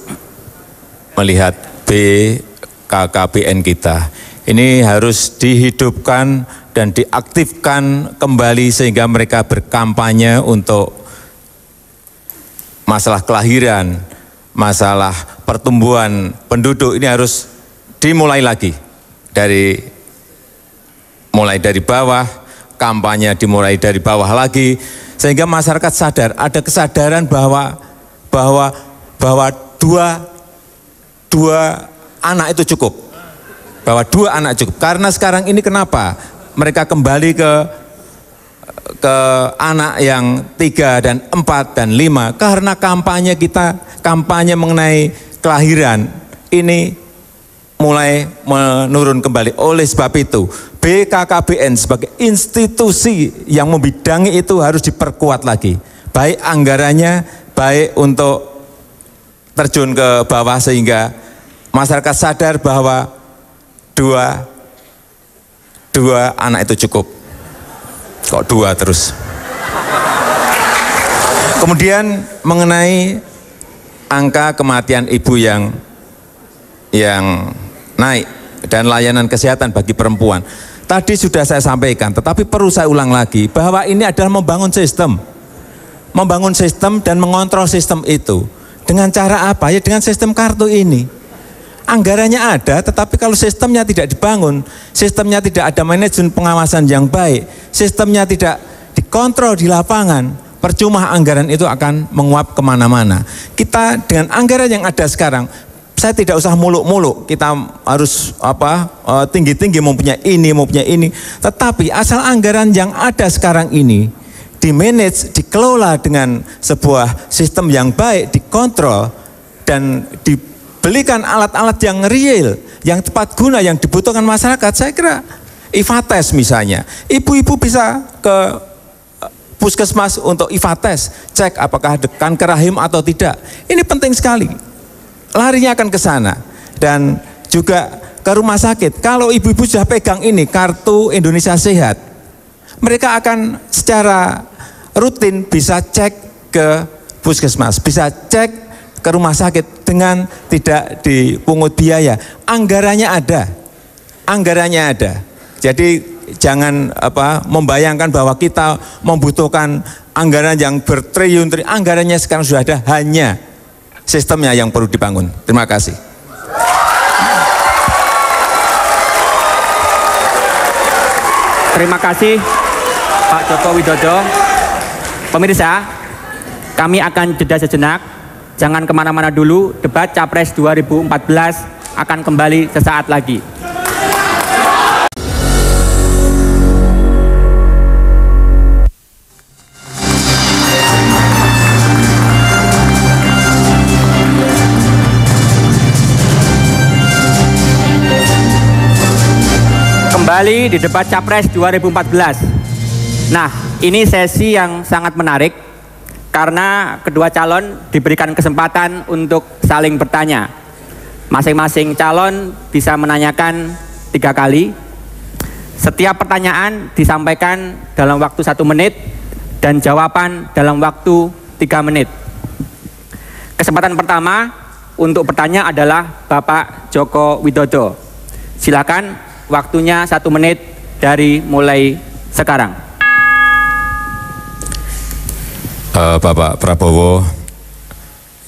melihat BKKBN kita. Ini harus dihidupkan dan diaktifkan kembali sehingga mereka berkampanye untuk masalah kelahiran, masalah pertumbuhan penduduk. Ini harus dimulai lagi mulai dari bawah, kampanye dimulai dari bawah lagi, sehingga masyarakat sadar, ada kesadaran bahwa dua anak itu cukup, bahwa 2 anak cukup. Karena sekarang ini kenapa mereka kembali ke anak yang 3 dan 4 dan 5, karena kampanye mengenai kelahiran ini mulai menurun kembali. Oleh sebab itu BKKBN sebagai institusi yang membidangi itu harus diperkuat lagi, baik anggarannya, baik untuk terjun ke bawah sehingga masyarakat sadar bahwa dua anak itu cukup. Kok 2 terus? Kemudian mengenai angka kematian ibu yang naik dan layanan kesehatan bagi perempuan. Tadi sudah saya sampaikan, tetapi perlu saya ulang lagi bahwa ini adalah membangun sistem dan mengontrol sistem itu. Dengan cara apa? Ya dengan sistem kartu ini. Anggarannya ada, tetapi kalau sistemnya tidak dibangun, sistemnya tidak ada manajemen pengawasan yang baik, sistemnya tidak dikontrol di lapangan, percuma anggaran itu akan menguap kemana-mana. Kita dengan anggaran yang ada sekarang, saya tidak usah muluk-muluk, kita harus tinggi-tinggi mempunyai ini. Tetapi asal anggaran yang ada sekarang ini dimanage, dikelola dengan sebuah sistem yang baik, dikontrol dan dibelikan alat-alat yang real, yang tepat guna, yang dibutuhkan masyarakat. Saya kira IFA-tes misalnya, ibu-ibu bisa ke puskesmas untuk IFA-tes, cek apakah ada kanker rahim atau tidak. Ini penting sekali. Larinya akan ke sana dan juga ke rumah sakit. Kalau ibu-ibu sudah pegang ini kartu Indonesia Sehat, mereka akan secara rutin bisa cek ke puskesmas, bisa cek ke rumah sakit dengan tidak dipungut biaya. Anggarannya ada. Jadi jangan membayangkan bahwa kita membutuhkan anggaran yang bertriliun-triliun, anggarannya sekarang sudah ada, hanya sistemnya yang perlu dibangun. Terima kasih. Terima kasih Pak Joko Widodo. Pemirsa, kami akan jeda sejenak. Jangan kemana-mana dulu, debat Capres 2014 akan kembali sesaat lagi. Kembali di debat Capres 2014. Nah, ini sesi yang sangat menarik karena kedua calon diberikan kesempatan untuk saling bertanya. Masing-masing calon bisa menanyakan 3 kali. Setiap pertanyaan disampaikan dalam waktu 1 menit dan jawaban dalam waktu 3 menit. Kesempatan pertama untuk bertanya adalah Bapak Joko Widodo. Silakan, waktunya 1 menit dari mulai sekarang. Bapak Prabowo,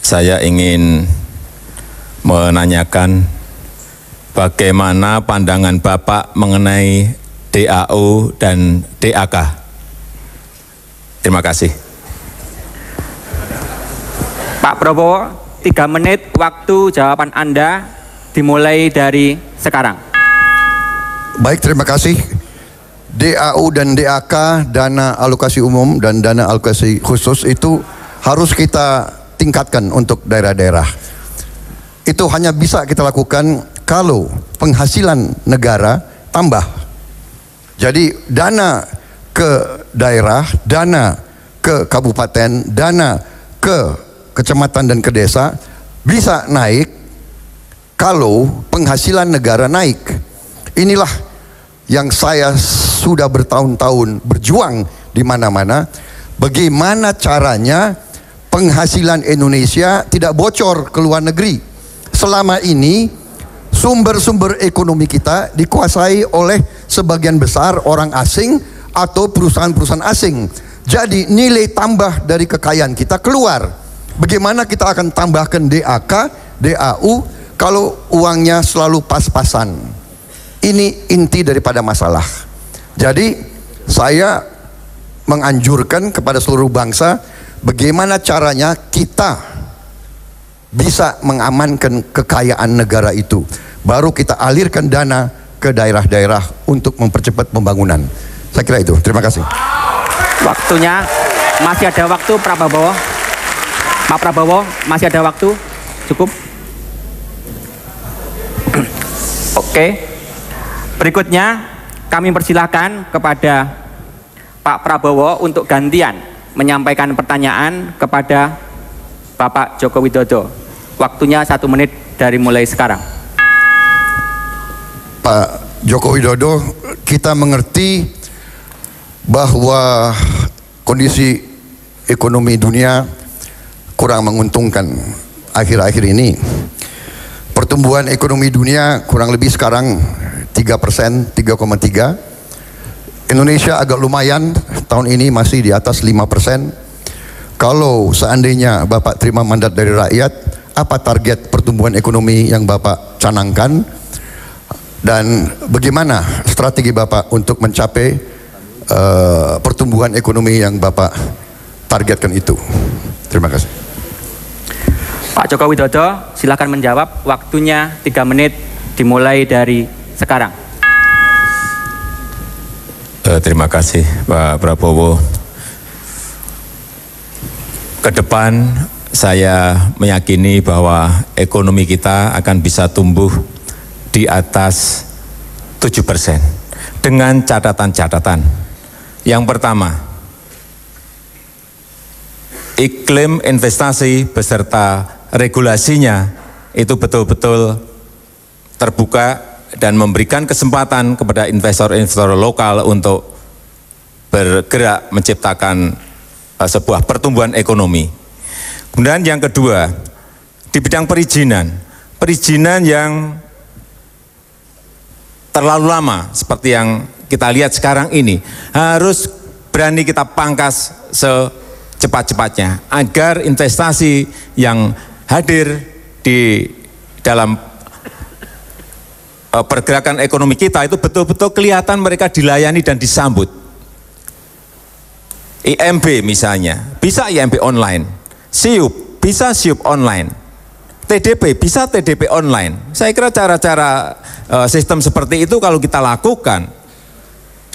saya ingin menanyakan bagaimana pandangan Bapak mengenai DAU dan DAK. Terima kasih. Pak Prabowo, 3 menit waktu jawaban Anda dimulai dari sekarang. Baik, terima kasih. DAU dan DAK, dana alokasi umum dan dana alokasi khusus, itu harus kita tingkatkan untuk daerah-daerah. Itu hanya bisa kita lakukan kalau penghasilan negara tambah. Jadi dana ke daerah, dana ke kabupaten, dana ke kecamatan dan ke desa bisa naik kalau penghasilan negara naik. Inilah yang saya sudah bertahun-tahun berjuang di mana-mana. Bagaimana caranya penghasilan Indonesia tidak bocor ke luar negeri. Selama ini sumber-sumber ekonomi kita dikuasai oleh sebagian besar orang asing atau perusahaan-perusahaan asing. Jadi nilai tambah dari kekayaan kita keluar. Bagaimana kita akan tambahkan DAK, DAU kalau uangnya selalu pas-pasan? Ini inti daripada masalah. Jadi saya menganjurkan kepada seluruh bangsa bagaimana caranya kita bisa mengamankan kekayaan negara itu. Baru kita alirkan dana ke daerah-daerah untuk mempercepat pembangunan. Saya kira itu. Terima kasih. Waktunya masih ada waktu, Pak Prabowo. Pak Prabowo, masih ada waktu? Cukup? Oke. Berikutnya kami persilahkan kepada Pak Prabowo untuk gantian menyampaikan pertanyaan kepada Bapak Joko Widodo. Waktunya 1 menit dari mulai sekarang. Pak Joko Widodo, kita mengerti bahwa kondisi ekonomi dunia kurang menguntungkan akhir-akhir ini. Pertumbuhan ekonomi dunia kurang lebih sekarang 3%, 3,3. Indonesia agak lumayan, tahun ini masih di atas 5%. Kalau seandainya Bapak terima mandat dari rakyat, apa target pertumbuhan ekonomi yang Bapak canangkan? Dan bagaimana strategi Bapak untuk mencapai pertumbuhan ekonomi yang Bapak targetkan itu? Terima kasih. Pak Joko Widodo, silakan menjawab. Waktunya 3 menit dimulai dari sekarang. Terima kasih Pak Prabowo. Ke depan saya meyakini bahwa ekonomi kita akan bisa tumbuh di atas 7% dengan catatan-catatan. Yang pertama, iklim investasi beserta regulasinya itu betul-betul terbuka dan memberikan kesempatan kepada investor-investor lokal untuk bergerak menciptakan sebuah pertumbuhan ekonomi. Kemudian yang kedua, di bidang perizinan yang terlalu lama seperti yang kita lihat sekarang ini harus berani kita pangkas secepat-cepatnya agar investasi yang hadir di dalam pergerakan ekonomi kita itu betul-betul kelihatan mereka dilayani dan disambut. IMB misalnya, bisa IMB online. SIUP, bisa SIUP online. TDP, bisa TDP online. Saya kira cara-cara sistem seperti itu kalau kita lakukan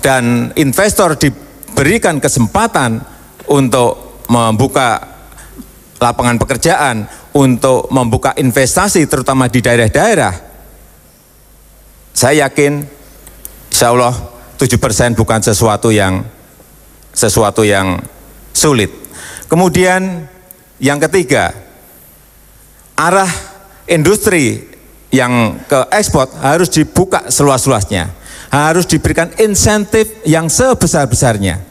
dan investor diberikan kesempatan untuk membuka lapangan pekerjaan, untuk membuka investasi terutama di daerah-daerah, saya yakin insya Allah 7% bukan sesuatu yang sulit. Kemudian yang ketiga, arah industri yang ke ekspor harus dibuka seluas-luasnya, harus diberikan insentif yang sebesar-besarnya.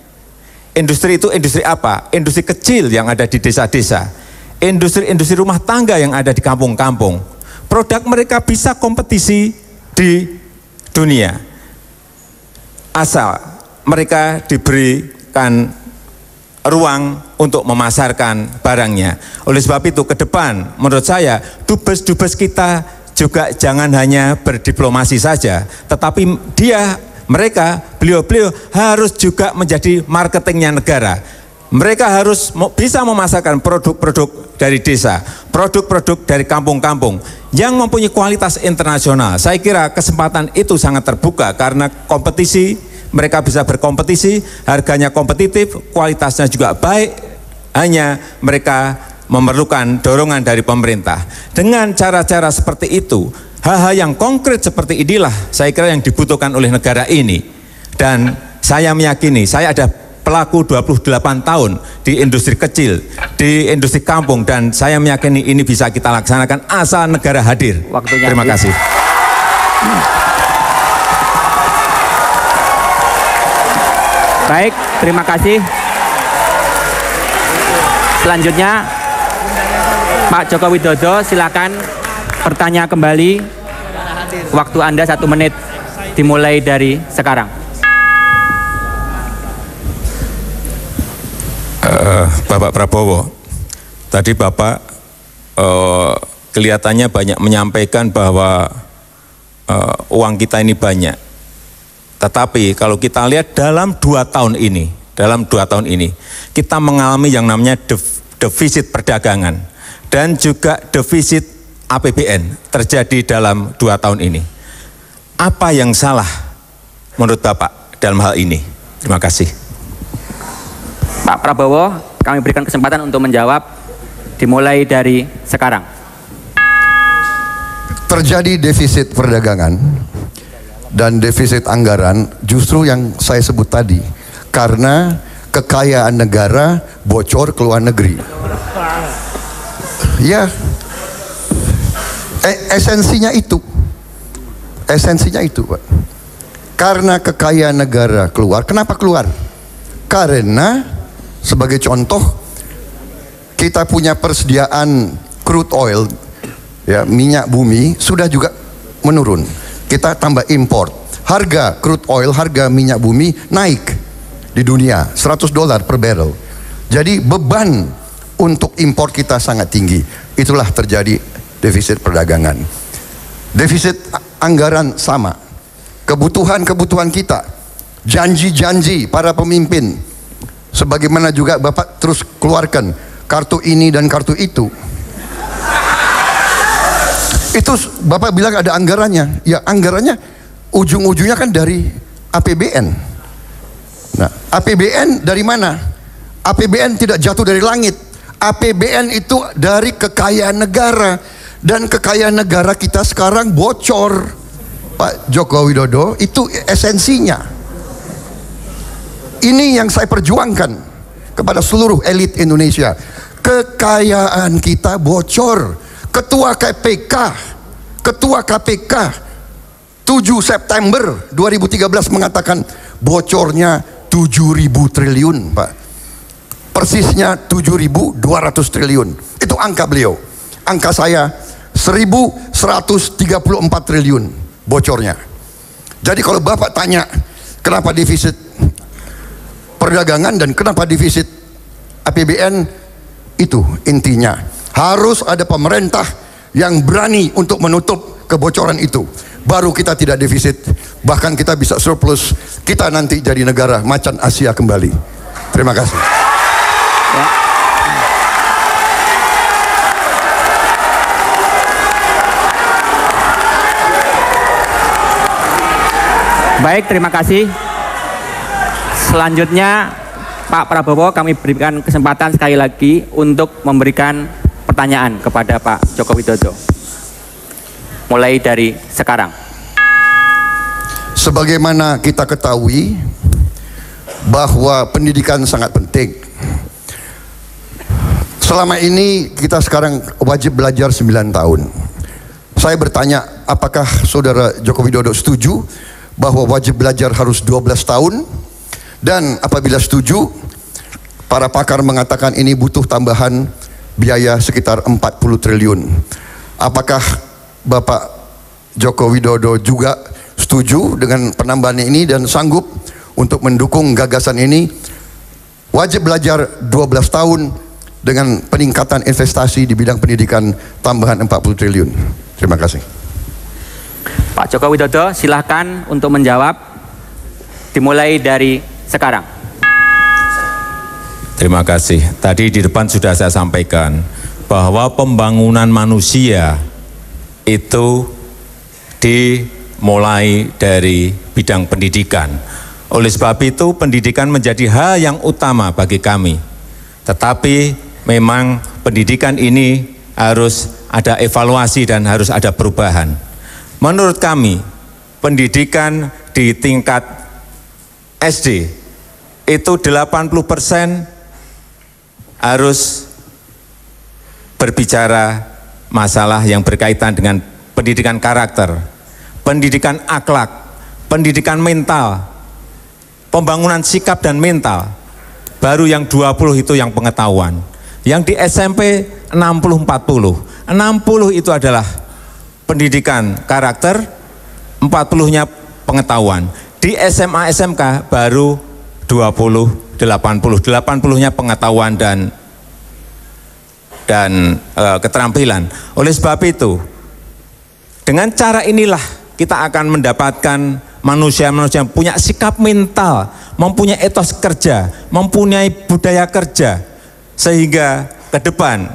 Industri itu industri apa? Industri kecil yang ada di desa-desa, industri rumah tangga yang ada di kampung-kampung. Produk mereka bisa kompetisi di dunia asal mereka diberikan ruang untuk memasarkan barangnya. Oleh sebab itu ke depan menurut saya dubes-dubes kita juga jangan hanya berdiplomasi saja, tetapi beliau harus juga menjadi marketingnya negara. Mereka harus bisa memasarkan produk-produk dari desa, produk-produk dari kampung-kampung yang mempunyai kualitas internasional. Saya kira kesempatan itu sangat terbuka karena kompetisi, mereka bisa berkompetisi, harganya kompetitif, kualitasnya juga baik, hanya mereka memerlukan dorongan dari pemerintah. Dengan cara-cara seperti itu, hal-hal yang konkret seperti inilah saya kira yang dibutuhkan oleh negara ini. Dan saya meyakini, saya ada pelaku 28 tahun di industri kecil, di industri kampung, dan saya meyakini ini bisa kita laksanakan asal negara hadir. Waktunya terima kasih. Baik, terima kasih. Selanjutnya Pak Joko Widodo, silakan bertanya kembali. Waktu Anda 1 menit dimulai dari sekarang. Bapak Prabowo, tadi Bapak kelihatannya banyak menyampaikan bahwa uang kita ini banyak. Tetapi kalau kita lihat dalam 2 tahun ini, kita mengalami yang namanya defisit perdagangan dan juga defisit APBN terjadi dalam 2 tahun ini. Apa yang salah menurut Bapak dalam hal ini? Terima kasih. Pak Prabowo, kami berikan kesempatan untuk menjawab, dimulai dari sekarang. Terjadi defisit perdagangan dan defisit anggaran justru yang saya sebut tadi, karena kekayaan negara bocor ke luar negeri. Ya, esensinya itu, Pak. Karena kekayaan negara keluar. Kenapa keluar? Karena sebagai contoh, kita punya persediaan crude oil, ya, minyak bumi sudah juga menurun. Kita tambah import. Harga crude oil, harga minyak bumi naik di dunia, $100 per barrel. Jadi beban untuk impor kita sangat tinggi. Itulah terjadi defisit perdagangan. Defisit anggaran sama. Kebutuhan-kebutuhan kita, janji-janji para pemimpin, sebagaimana juga Bapak terus keluarkan kartu ini dan kartu itu. Itu Bapak bilang ada anggarannya. Ya, anggarannya ujung-ujungnya kan dari APBN. Nah, APBN dari mana? APBN tidak jatuh dari langit. APBN itu dari kekayaan negara. Dan kekayaan negara kita sekarang bocor. Pak Joko Widodo, itu esensinya. Ini yang saya perjuangkan kepada seluruh elit Indonesia. Kekayaan kita bocor. Ketua KPK 7 September 2013 mengatakan bocornya 7.000 triliun, Pak. Persisnya 7.200 triliun. Itu angka beliau. Angka saya 1.134 triliun bocornya. Jadi kalau Bapak tanya kenapa defisit perdagangan dan kenapa defisit APBN, itu intinya. Harus ada pemerintah yang berani untuk menutup kebocoran itu. Baru kita tidak defisit, bahkan kita bisa surplus. Kita nanti jadi negara macan Asia kembali. Terima kasih. Ya. Baik, terima kasih. Selanjutnya Pak Prabowo, kami berikan kesempatan sekali lagi untuk memberikan pertanyaan kepada Pak Joko Widodo. Mulai dari sekarang. Sebagaimana kita ketahui bahwa pendidikan sangat penting. Selama ini kita sekarang wajib belajar 9 tahun. Saya bertanya, apakah Saudara Joko Widodo setuju bahwa wajib belajar harus 12 tahun? Dan apabila setuju, para pakar mengatakan ini butuh tambahan biaya sekitar 40 triliun. Apakah Bapak Joko Widodo juga setuju dengan penambahan ini dan sanggup untuk mendukung gagasan ini? Wajib belajar 12 tahun dengan peningkatan investasi di bidang pendidikan tambahan 40 triliun. Terima kasih. Pak Joko Widodo, silahkan untuk menjawab, dimulai dari sekarang. Terima kasih. Tadi di depan sudah saya sampaikan bahwa pembangunan manusia itu dimulai dari bidang pendidikan. Oleh sebab itu pendidikan menjadi hal yang utama bagi kami. Tetapi memang pendidikan ini harus ada evaluasi dan harus ada perubahan. Menurut kami, pendidikan di tingkat SD itu 80% harus berbicara masalah yang berkaitan dengan pendidikan karakter, pendidikan akhlak, pendidikan mental, pembangunan sikap dan mental. Baru yang 20 itu yang pengetahuan. Yang di SMP 60-40. 60 itu adalah pendidikan karakter, 40-nya pengetahuan. Di SMA SMK baru 20-80, 80-nya pengetahuan dan keterampilan. Oleh sebab itu, dengan cara inilah kita akan mendapatkan manusia-manusia yang punya sikap mental, mempunyai etos kerja, mempunyai budaya kerja, sehingga ke depan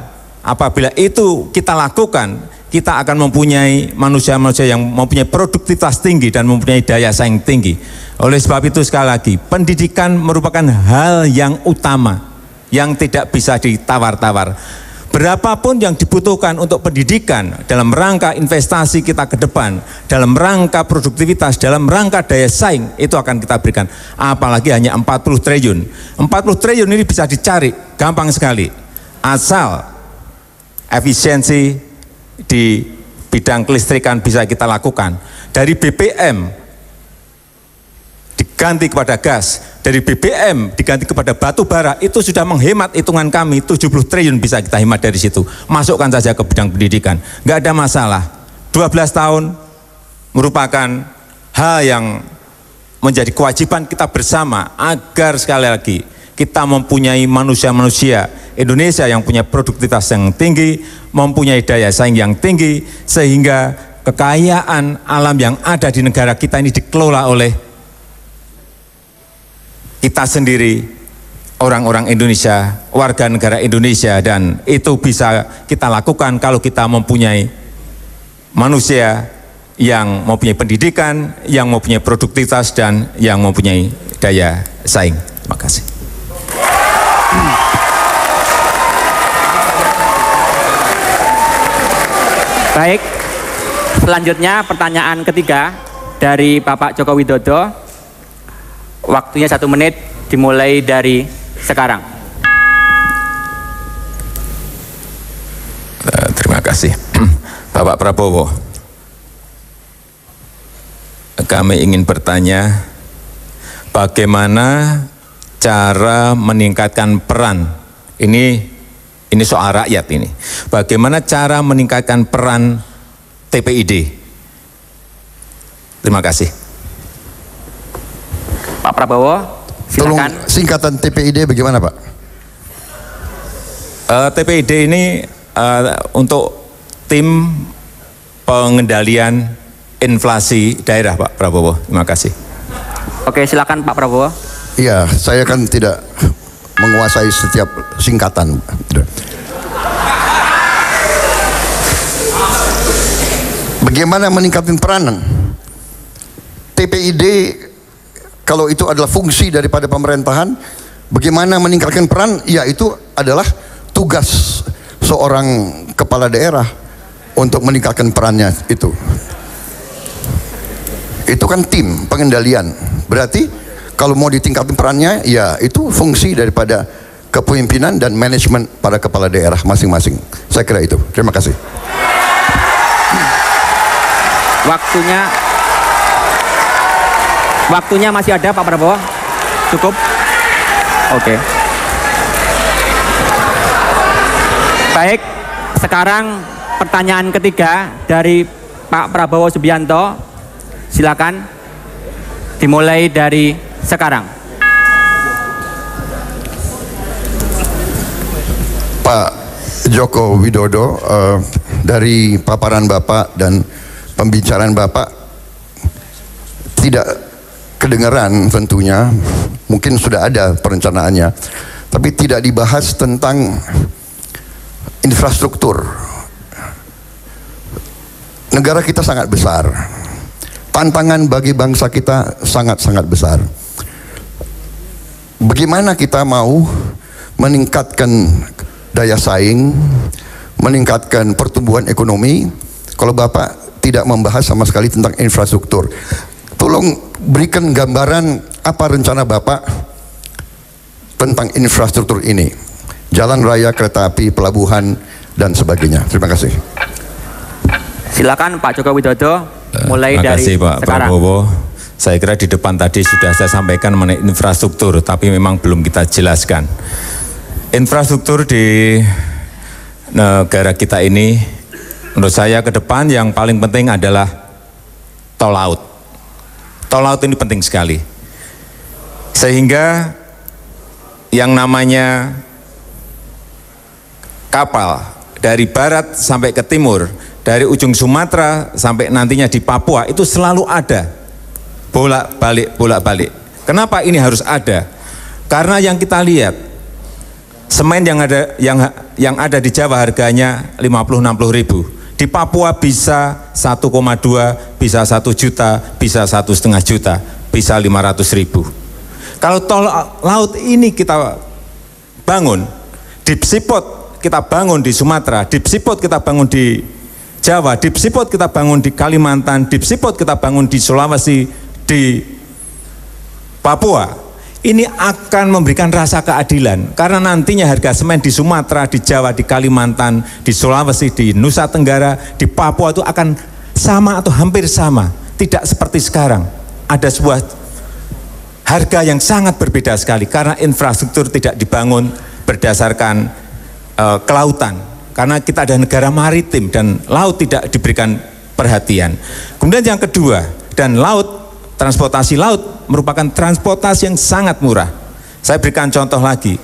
apabila itu kita lakukan, kita akan mempunyai manusia-manusia yang mempunyai produktivitas tinggi dan mempunyai daya saing tinggi. Oleh sebab itu sekali lagi, pendidikan merupakan hal yang utama, yang tidak bisa ditawar-tawar. Berapapun yang dibutuhkan untuk pendidikan dalam rangka investasi kita ke depan, dalam rangka produktivitas, dalam rangka daya saing, itu akan kita berikan. Apalagi hanya 40 triliun. 40 triliun ini bisa dicari, gampang sekali. Asal efisiensi di bidang kelistrikan bisa kita lakukan. Dari BBM diganti kepada gas, dari BBM diganti kepada batu bara, itu sudah menghemat hitungan kami 70 triliun bisa kita hemat dari situ. Masukkan saja ke bidang pendidikan, nggak ada masalah. 12 tahun merupakan hal yang menjadi kewajiban kita bersama agar sekali lagi kita mempunyai manusia-manusia Indonesia yang punya produktivitas yang tinggi, mempunyai daya saing yang tinggi, sehingga kekayaan alam yang ada di negara kita ini dikelola oleh kita sendiri, orang-orang Indonesia, warga negara Indonesia, dan itu bisa kita lakukan kalau kita mempunyai manusia yang mempunyai pendidikan, yang mempunyai produktivitas, dan yang mempunyai daya saing. Terima kasih. Baik, selanjutnya pertanyaan ketiga dari Bapak Joko Widodo. Waktunya 1 menit, dimulai dari sekarang. Terima kasih. Bapak Prabowo, kami ingin bertanya, bagaimana cara meningkatkan peran, ini soal rakyat ini, bagaimana cara meningkatkan peran TPID? Terima kasih. Pak Prabowo, Tolong Silakan. singkatan TPID bagaimana Pak? TPID ini untuk tim pengendalian inflasi daerah Pak Prabowo. Terima kasih. Oke, silakan Pak Prabowo. Iya, saya kan tidak menguasai setiap singkatan. Bagaimana meningkatkan peranan? TPID kalau itu adalah fungsi daripada pemerintahan, bagaimana meningkatkan peran? Ya itu adalah tugas seorang kepala daerah untuk meningkatkan perannya itu. Itu kan tim pengendalian. Berarti kalau mau ditingkatkan perannya, ya itu fungsi daripada kepemimpinan dan manajemen pada kepala daerah masing-masing. Saya kira itu. Terima kasih. Waktunya masih ada Pak Prabowo? Cukup? Oke. Baik, sekarang pertanyaan ketiga dari Pak Prabowo Subianto. Silakan dimulai dari sekarang. Pak Joko Widodo, dari paparan Bapak dan pembicaraan Bapak tidak kedengaran tentunya, mungkin sudah ada perencanaannya, tapi tidak dibahas tentang infrastruktur. Negara kita sangat besar, tantangan bagi bangsa kita sangat-sangat besar. Bagaimana kita mau meningkatkan daya saing, meningkatkan pertumbuhan ekonomi, kalau Bapak tidak membahas sama sekali tentang infrastruktur? Tolong berikan gambaran apa rencana Bapak tentang infrastruktur ini, jalan raya, kereta api, pelabuhan, dan sebagainya. Terima kasih. Silakan Pak Joko Widodo, mulai Terima dari kasih Pak sekarang. Prabowo. Saya kira di depan tadi sudah saya sampaikan mengenai infrastruktur, tapi memang belum kita jelaskan. Infrastruktur di negara kita ini, menurut saya ke depan yang paling penting adalah tol laut. Tol laut ini penting sekali. Sehingga yang namanya kapal dari barat sampai ke timur, dari ujung Sumatera sampai nantinya di Papua, itu selalu ada. Bolak-balik. Kenapa ini harus ada? Karena yang kita lihat, semen yang ada di Jawa harganya 50-60 ribu. Di Papua bisa 1,2, bisa 1 juta, bisa 1,5 juta, bisa 500 ribu. Kalau tol laut ini kita bangun, deep seaport kita bangun di Sumatera, deep seaport kita bangun di Jawa, deep seaport kita bangun di Kalimantan, deep seaport kita bangun di Sulawesi, di Papua, ini akan memberikan rasa keadilan, karena nantinya harga semen di Sumatera, di Jawa, di Kalimantan, di Sulawesi, di Nusa Tenggara, di Papua itu akan sama atau hampir sama. Tidak seperti sekarang, ada sebuah harga yang sangat berbeda sekali karena infrastruktur tidak dibangun berdasarkan kelautan, karena kita ada negara maritim dan laut tidak diberikan perhatian. Kemudian yang kedua, dan laut, transportasi laut merupakan transportasi yang sangat murah. Saya berikan contoh lagi.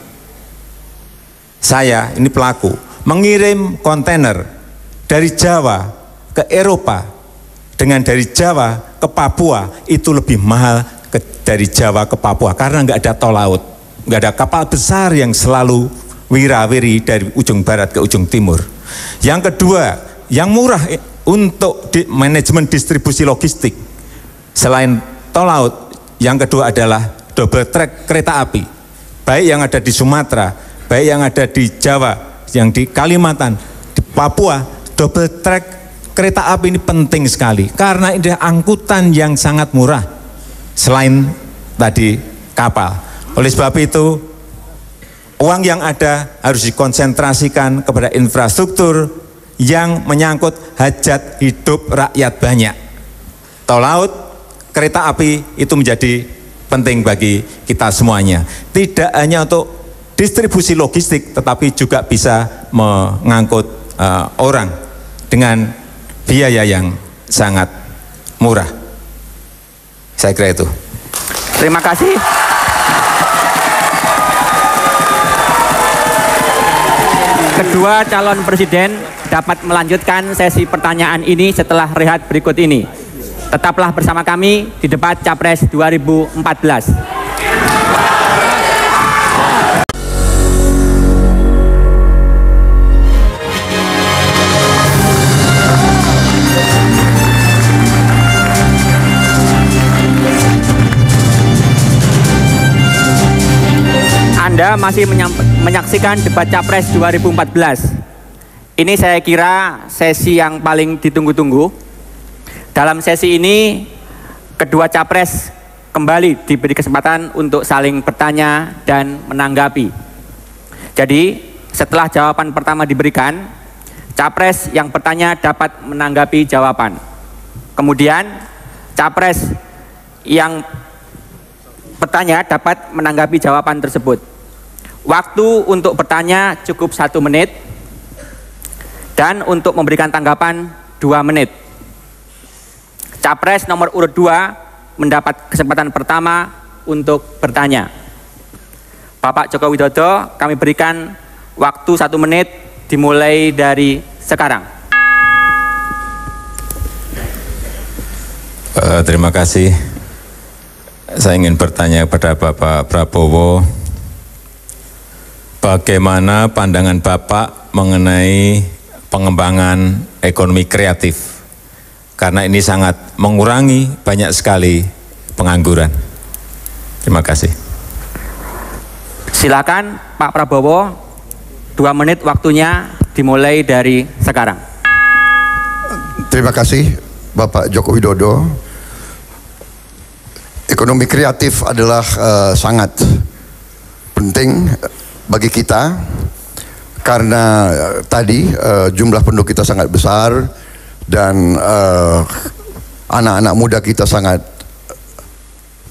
Saya, ini pelaku, mengirim kontainer dari Jawa ke Eropa dengan dari Jawa ke Papua itu lebih mahal dari Jawa ke Papua karena nggak ada tol laut, nggak ada kapal besar yang selalu wirawiri dari ujung barat ke ujung timur. Yang kedua, yang murah untuk manajemen distribusi logistik selain tol laut, yang kedua adalah double track kereta api, baik yang ada di Sumatera, baik yang ada di Jawa, yang di Kalimantan, di Papua. Double track kereta api ini penting sekali karena ini angkutan yang sangat murah selain tadi kapal. Oleh sebab itu, uang yang ada harus dikonsentrasikan kepada infrastruktur yang menyangkut hajat hidup rakyat banyak. Tol laut, kereta api itu menjadi penting bagi kita semuanya. Tidak hanya untuk distribusi logistik, tetapi juga bisa mengangkut orang dengan biaya yang sangat murah. Saya kira itu. Terima kasih. Kedua calon presiden dapat melanjutkan sesi pertanyaan ini setelah rehat berikut ini. Tetaplah bersama kami di debat Capres 2014. Anda masih menyaksikan debat Capres 2014. Ini saya kira sesi yang paling ditunggu-tunggu. Dalam sesi ini, kedua Capres kembali diberi kesempatan untuk saling bertanya dan menanggapi. Jadi, setelah jawaban pertama diberikan, Capres yang bertanya dapat menanggapi jawaban. Kemudian, Capres yang bertanya dapat menanggapi jawaban tersebut. Waktu untuk bertanya cukup 1 menit dan untuk memberikan tanggapan 2 menit. Capres nomor urut 2 mendapat kesempatan pertama untuk bertanya. Bapak Joko Widodo, kami berikan waktu 1 menit dimulai dari sekarang. Terima kasih. Saya ingin bertanya kepada Bapak Prabowo, bagaimana pandangan Bapak mengenai pengembangan ekonomi kreatif? Karena ini sangat mengurangi banyak sekali pengangguran. Terima kasih. Silakan Pak Prabowo, 2 menit waktunya dimulai dari sekarang. Terima kasih Bapak Joko Widodo. Ekonomi kreatif adalah sangat penting bagi kita karena tadi jumlah penduduk kita sangat besar dan anak-anak muda kita sangat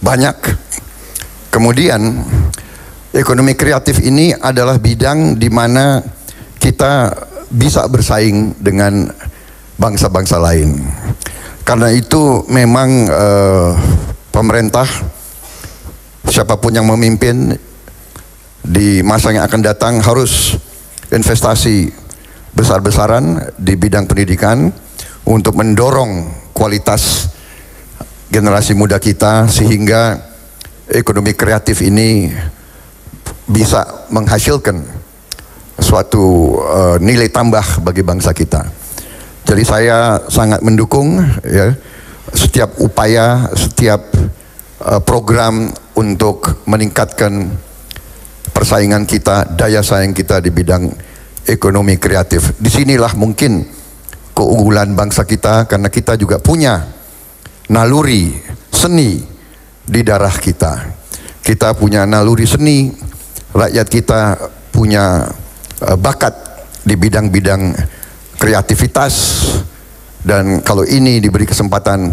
banyak. Kemudian ekonomi kreatif ini adalah bidang di mana kita bisa bersaing dengan bangsa-bangsa lain. Karena itu memang pemerintah, siapapun yang memimpin di masa yang akan datang harus investasi besar-besaran di bidang pendidikan untuk mendorong kualitas generasi muda kita sehingga ekonomi kreatif ini bisa menghasilkan suatu nilai tambah bagi bangsa kita. Jadi saya sangat mendukung ya setiap upaya, setiap program untuk meningkatkan persaingan kita, daya saing kita di bidang ekonomi kreatif. Disinilah mungkin keunggulan bangsa kita karena kita juga punya naluri seni di darah kita. Kita punya naluri seni, rakyat kita punya bakat di bidang-bidang kreativitas. Dan kalau ini diberi kesempatan,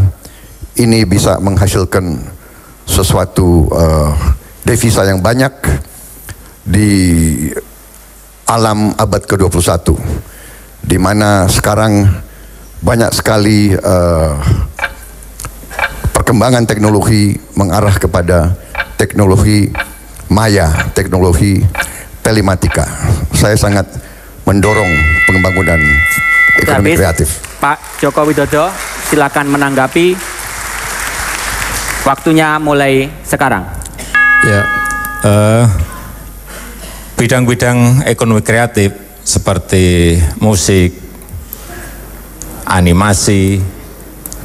ini bisa menghasilkan sesuatu devisa yang banyak di alam abad ke-21, di mana sekarang banyak sekali perkembangan teknologi mengarah kepada teknologi maya, teknologi telematika. Saya sangat mendorong pembangunan ekonomi kreatif. Pak Joko Widodo, silakan menanggapi. Waktunya mulai sekarang. Ya, bidang-bidang ekonomi kreatif seperti musik, animasi,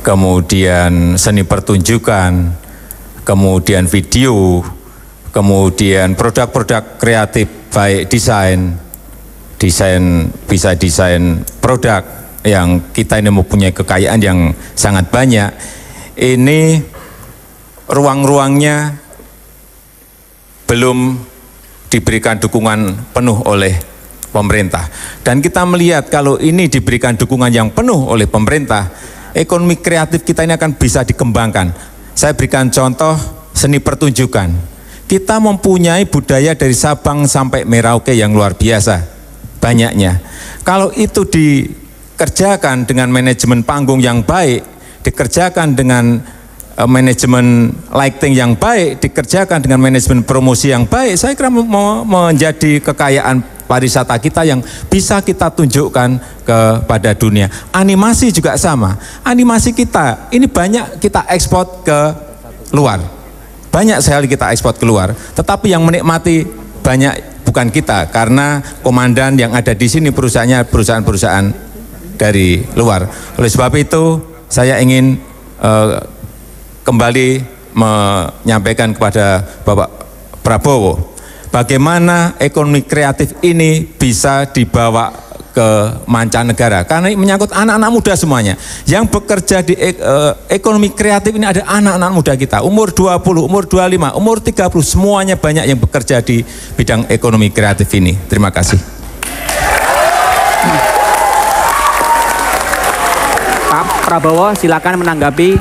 kemudian seni pertunjukan, kemudian video, kemudian produk-produk kreatif baik desain bisa desain produk yang kita ini mempunyai kekayaan yang sangat banyak. Ini ruang-ruangnya belum diberikan dukungan penuh oleh pemerintah. Dan kita melihat kalau ini diberikan dukungan yang penuh oleh pemerintah, ekonomi kreatif kita ini akan bisa dikembangkan. Saya berikan contoh seni pertunjukan. Kita mempunyai budaya dari Sabang sampai Merauke yang luar biasa banyaknya. Kalau itu dikerjakan dengan manajemen panggung yang baik, dikerjakan dengan manajemen lighting yang baik, dikerjakan dengan manajemen promosi yang baik, saya kira menjadi kekayaan pariwisata kita yang bisa kita tunjukkan kepada dunia. Animasi juga sama. Animasi kita ini banyak kita ekspor ke luar. Banyak sekali kita ekspor keluar, tetapi yang menikmati banyak bukan kita, karena komandan yang ada di sini perusahaannya perusahaan-perusahaan dari luar. Oleh sebab itu saya ingin kembali menyampaikan kepada Bapak Prabowo, bagaimana ekonomi kreatif ini bisa dibawa ke mancanegara, karena ini menyangkut anak-anak muda semuanya. Yang bekerja di ekonomi kreatif ini ada anak-anak muda kita, umur 20, umur 25, umur 30, semuanya banyak yang bekerja di bidang ekonomi kreatif ini. Terima kasih. Pak Prabowo, silakan menanggapi,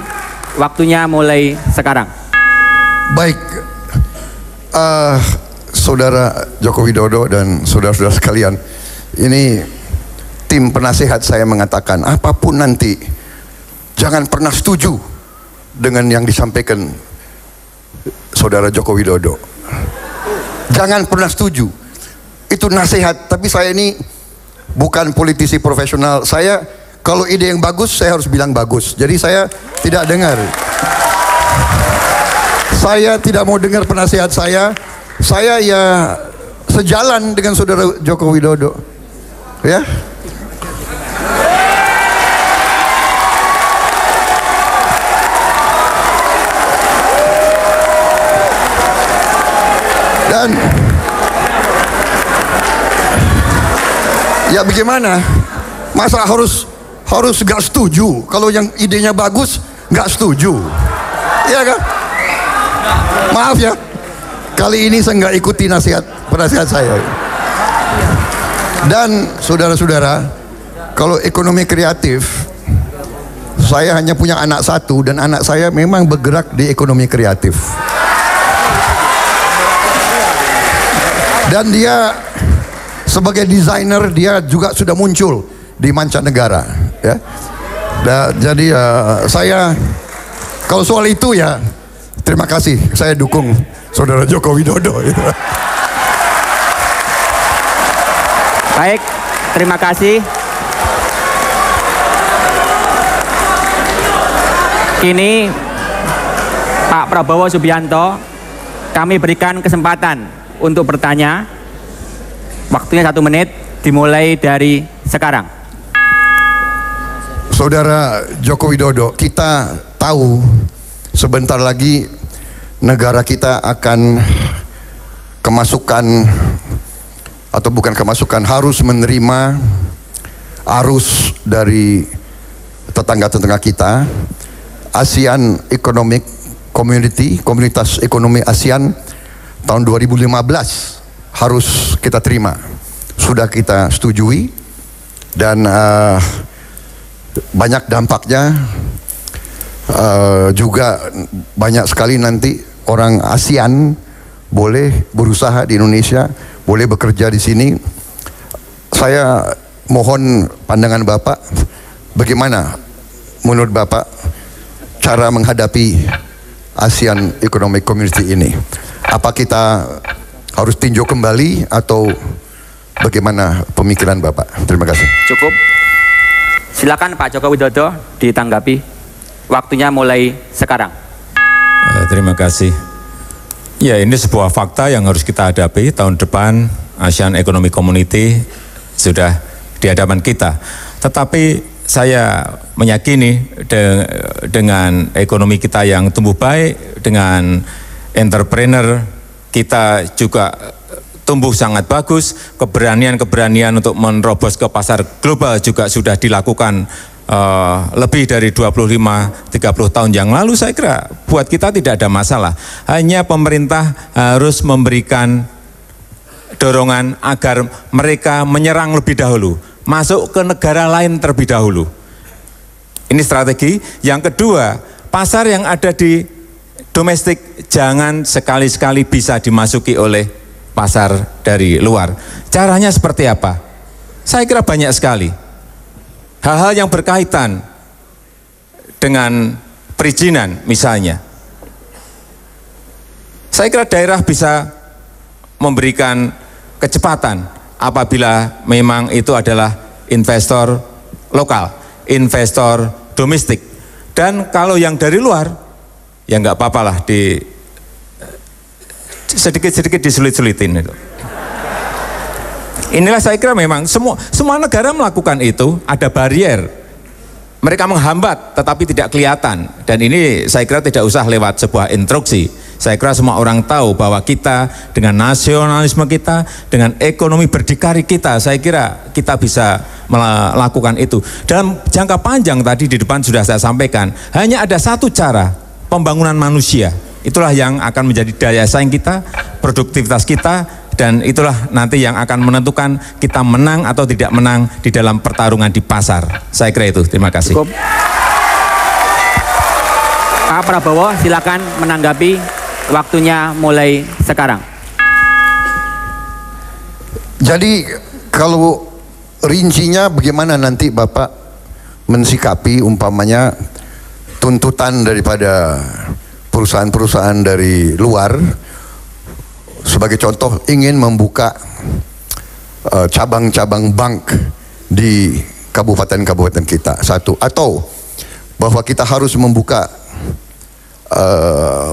waktunya mulai sekarang. Baik, Saudara Joko Widodo dan saudara-saudara sekalian, ini tim penasehat saya mengatakan, apapun nanti jangan pernah setuju dengan yang disampaikan Saudara Joko Widodo. Jangan pernah setuju. Itu nasihat, tapi saya ini bukan politisi profesional. Saya kalau ide yang bagus, saya harus bilang bagus. Jadi saya tidak dengar. Saya tidak mau dengar penasehat saya. Saya ya sejalan dengan Saudara Joko Widodo. Ya. Dan ya bagaimana? Masa harus gak setuju? Kalau yang idenya bagus gak setuju, iya kan? Maaf ya, kali ini saya nggak ikuti penasihat saya. Dan saudara-saudara, kalau ekonomi kreatif, saya hanya punya anak satu dan anak saya memang bergerak di ekonomi kreatif. Dan dia sebagai desainer, dia juga sudah muncul di mancanegara, ya. Jadi saya kalau soal itu ya terima kasih, saya dukung Saudara Joko Widodo. Baik, terima kasih. Kini Pak Prabowo Subianto, kami berikan kesempatan untuk bertanya. Waktunya 1 menit, dimulai dari sekarang. Saudara Joko Widodo, kita tahu sebentar lagi negara kita akan kemasukan, atau bukan kemasukan, harus menerima arus dari tetangga-tetangga kita. ASEAN Economic Community, Komunitas Ekonomi ASEAN tahun 2015 harus kita terima, sudah kita setujui, dan banyak dampaknya. Juga banyak sekali nanti orang ASEAN boleh berusaha di Indonesia, boleh bekerja di sini. Saya mohon pandangan Bapak, bagaimana menurut Bapak cara menghadapi ASEAN Economic Community ini? Apa kita harus tinjau kembali atau bagaimana pemikiran Bapak? Terima kasih. Cukup. Silakan Pak Joko Widodo ditanggapi. Waktunya mulai sekarang. Terima kasih. Ya, ini sebuah fakta yang harus kita hadapi. Tahun depan ASEAN Economic Community sudah di hadapan kita. Tetapi saya meyakini dengan ekonomi kita yang tumbuh baik, dengan entrepreneur kita juga tumbuh sangat bagus, keberanian untuk menerobos ke pasar global juga sudah dilakukan lebih dari 25-30 tahun yang lalu. Saya kira buat kita tidak ada masalah. Hanya pemerintah harus memberikan dorongan agar mereka menyerang lebih dahulu, masuk ke negara lain terlebih dahulu. Ini strategi. Yang kedua, pasar yang ada di domestik jangan sekali-sekali bisa dimasuki oleh pasar dari luar. Caranya seperti apa? Saya kira banyak sekali. Hal-hal yang berkaitan dengan perizinan misalnya. Saya kira daerah bisa memberikan kecepatan apabila memang itu adalah investor lokal, investor domestik. Dan kalau yang dari luar, ya nggak apa-apa lah, sedikit-sedikit disulit-sulitin itu. Inilah saya kira memang semua negara melakukan itu, ada barier. Mereka menghambat tetapi tidak kelihatan, dan ini saya kira tidak usah lewat sebuah instruksi. Saya kira semua orang tahu bahwa kita dengan nasionalisme kita, dengan ekonomi berdikari kita, saya kira kita bisa melakukan itu. Dalam jangka panjang tadi di depan sudah saya sampaikan, hanya ada satu cara, pembangunan manusia. Itulah yang akan menjadi daya saing kita, produktivitas kita, dan itulah nanti yang akan menentukan kita menang atau tidak menang di dalam pertarungan di pasar. Saya kira itu. Terima kasih. Cukup. Pak Prabowo, silakan menanggapi, waktunya mulai sekarang. Jadi kalau rincinya bagaimana nanti Bapak mensikapi umpamanya tuntutan daripada perusahaan-perusahaan dari luar, sebagai contoh ingin membuka cabang-cabang bank di kabupaten-kabupaten kita, satu, atau bahwa kita harus membuka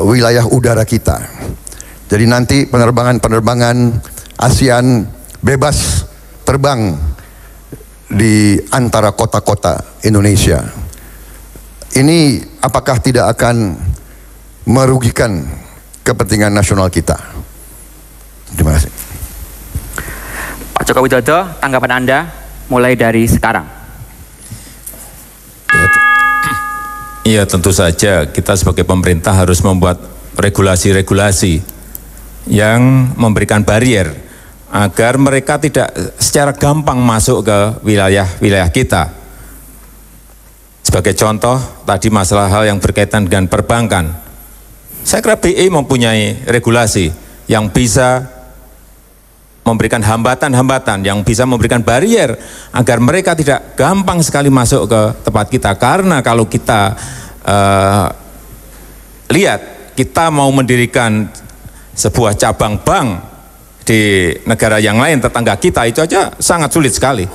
wilayah udara kita. Jadi nanti penerbangan ASEAN bebas terbang di antara kota-kota Indonesia. Ini apakah tidak akan merugikan kepentingan nasional kita? Terima kasih. Pak Joko Widodo, tanggapan Anda mulai dari sekarang. Iya, tentu saja kita sebagai pemerintah harus membuat regulasi-regulasi yang memberikan barier agar mereka tidak secara gampang masuk ke wilayah-wilayah kita. Sebagai contoh, tadi masalah hal yang berkaitan dengan perbankan. Saya kira BI mempunyai regulasi yang bisa memberikan hambatan-hambatan, yang bisa memberikan barier agar mereka tidak gampang sekali masuk ke tempat kita. Karena kalau kita lihat, kita mau mendirikan sebuah cabang bank di negara yang lain tetangga kita, itu aja sangat sulit sekali.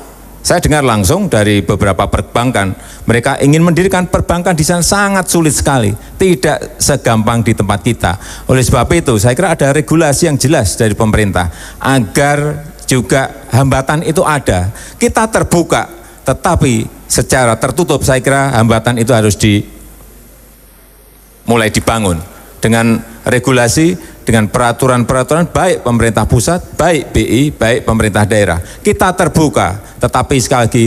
Saya dengar langsung dari beberapa perbankan, mereka ingin mendirikan perbankan di sana sangat sulit sekali, tidak segampang di tempat kita. Oleh sebab itu, saya kira ada regulasi yang jelas dari pemerintah agar juga hambatan itu ada. Kita terbuka, tetapi secara tertutup. Saya kira hambatan itu harus mulai dibangun dengan regulasi, dengan peraturan-peraturan baik pemerintah pusat, baik BI, baik pemerintah daerah. Kita terbuka, tetapi sekali lagi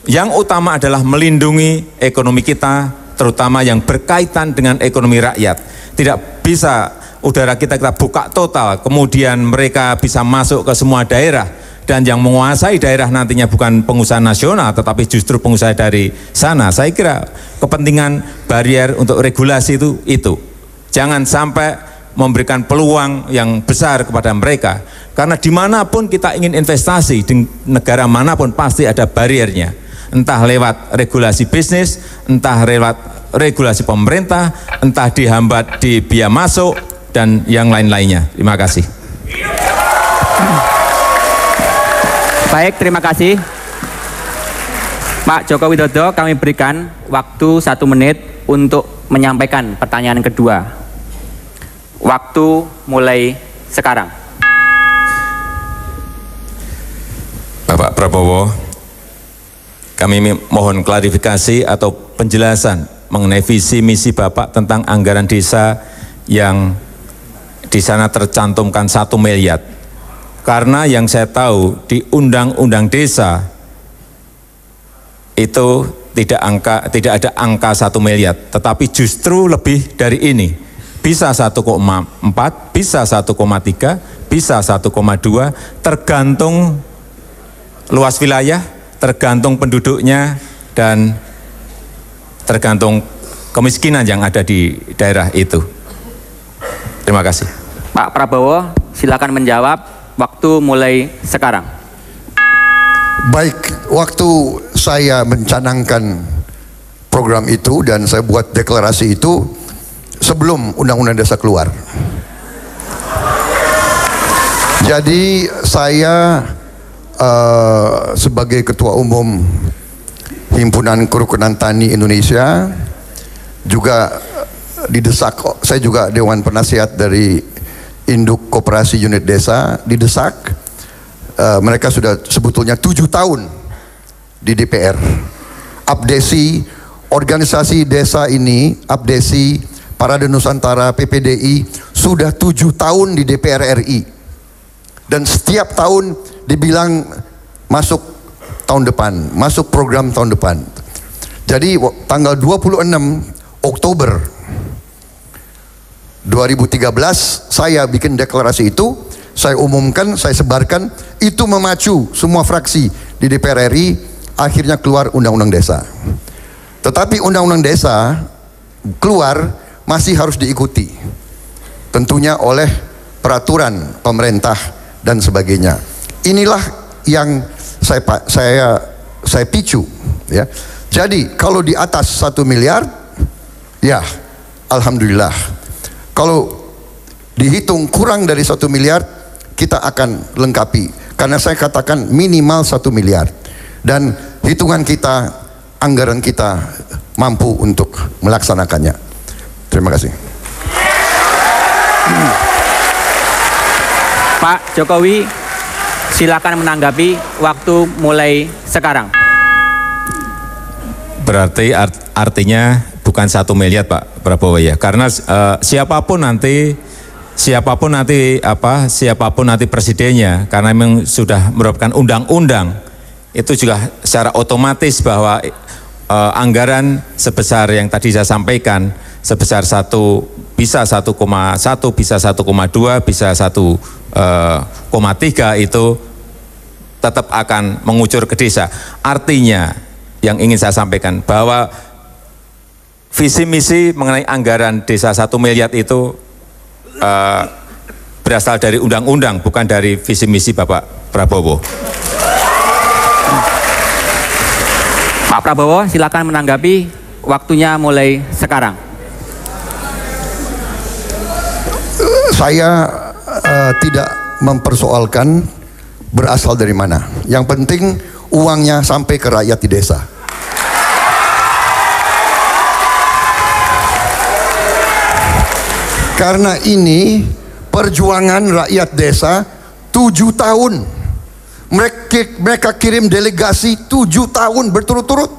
yang utama adalah melindungi ekonomi kita, terutama yang berkaitan dengan ekonomi rakyat. Tidak bisa udara kita buka total, kemudian mereka bisa masuk ke semua daerah, dan yang menguasai daerah nantinya bukan pengusaha nasional, tetapi justru pengusaha dari sana. Saya kira kepentingan barier untuk regulasi itu. Jangan sampai memberikan peluang yang besar kepada mereka, karena dimanapun kita ingin investasi di negara manapun pasti ada bariernya, entah lewat regulasi bisnis, entah lewat regulasi pemerintah, entah dihambat di biaya masuk dan yang lain-lainnya. Terima kasih. Baik, terima kasih Pak Joko Widodo. Kami berikan waktu 1 menit untuk menyampaikan pertanyaan kedua. Waktu mulai sekarang. Bapak Prabowo, kami mohon klarifikasi atau penjelasan mengenai visi misi Bapak tentang anggaran desa yang di sana tercantumkan 1 miliar. Karena yang saya tahu di Undang-Undang Desa itu tidak ada angka 1 miliar, tetapi justru lebih dari ini. Bisa 1,4, bisa 1,3, bisa 1,2, tergantung luas wilayah, tergantung penduduknya, dan tergantung kemiskinan yang ada di daerah itu. Terima kasih. Pak Prabowo, silakan menjawab. Waktu mulai sekarang. Baik, waktu saya mencanangkan program itu dan saya buat deklarasi itu sebelum Undang-Undang Desa keluar. Jadi saya sebagai Ketua Umum Himpunan Kerukunan Tani Indonesia, juga didesak, saya juga Dewan Penasihat dari Induk Koperasi Unit Desa, didesak. Mereka sudah sebetulnya 7 tahun di DPR. Abdesi organisasi desa ini, Abdesi Parade Nusantara PPDI sudah 7 tahun di DPR RI. Dan setiap tahun dibilang masuk tahun depan, masuk program tahun depan. Jadi tanggal 26 Oktober 2013 saya bikin deklarasi itu, saya umumkan, saya sebarkan, itu memacu semua fraksi di DPR RI, akhirnya keluar Undang-Undang Desa. Tetapi Undang-Undang Desa keluar masih harus diikuti, tentunya oleh peraturan pemerintah dan sebagainya. Inilah yang saya picu, ya. Jadi kalau di atas 1 miliar, ya alhamdulillah. Kalau dihitung kurang dari 1 miliar, kita akan lengkapi. Karena saya katakan minimal 1 miliar. Dan hitungan kita, anggaran kita mampu untuk melaksanakannya. Terima kasih. Pak Jokowi, silakan menanggapi, waktu mulai sekarang. Berarti artinya bukan 1 miliar Pak Prabowo ya, karena siapapun nanti presidennya, karena memang sudah merupakan undang-undang, itu juga secara otomatis bahwa anggaran sebesar yang tadi saya sampaikan, sebesar bisa 1,1, bisa 1,2, bisa 1,3 itu tetap akan mengucur ke desa. Artinya yang ingin saya sampaikan bahwa visi misi mengenai anggaran desa 1 miliar itu berasal dari undang-undang, bukan dari visi misi Bapak Prabowo. Pak Prabowo, silakan menanggapi, waktunya mulai sekarang. Saya tidak mempersoalkan berasal dari mana. Yang penting uangnya sampai ke rakyat di desa. Karena ini perjuangan rakyat desa 7 tahun. Mereka kirim delegasi 7 tahun berturut-turut.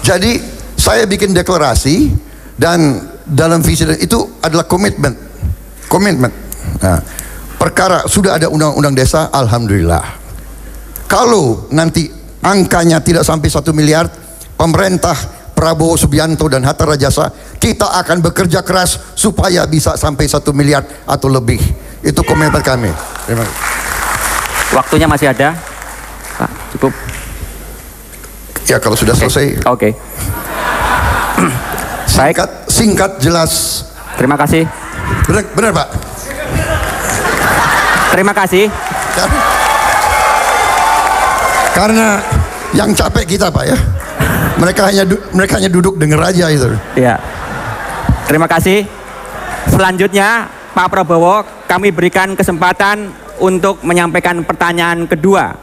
Jadi saya bikin deklarasi, dan dalam visi itu adalah komitmen. Nah, perkara sudah ada undang-undang desa, alhamdulillah. Kalau nanti angkanya tidak sampai 1 miliar, pemerintah Prabowo Subianto dan Hatta Rajasa, kita akan bekerja keras supaya bisa sampai 1 miliar atau lebih. Itu komitmen kami. Terima kasih. Waktunya masih ada, Pak, cukup. Ya kalau sudah selesai. Oke. Singkat, jelas. Terima kasih. Benar Pak. Terima kasih. Karena yang capek kita Pak ya. Mereka hanya duduk dengar aja itu. Ya. Terima kasih. Selanjutnya Pak Prabowo, kami berikan kesempatan untuk menyampaikan pertanyaan kedua.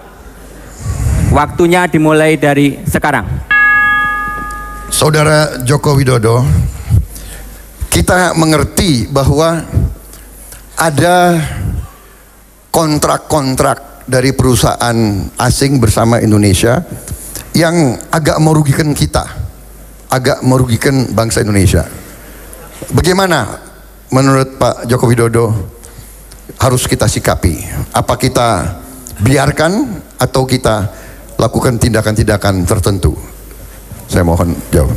Waktunya dimulai dari sekarang. Saudara Joko Widodo, kita mengerti bahwa ada kontrak-kontrak dari perusahaan asing bersama Indonesia yang agak merugikan kita, agak merugikan bangsa Indonesia. Bagaimana menurut Pak Joko Widodo harus kita sikapi? Apa kita biarkan atau kita lakukan tindakan-tindakan tertentu? Saya mohon jawab.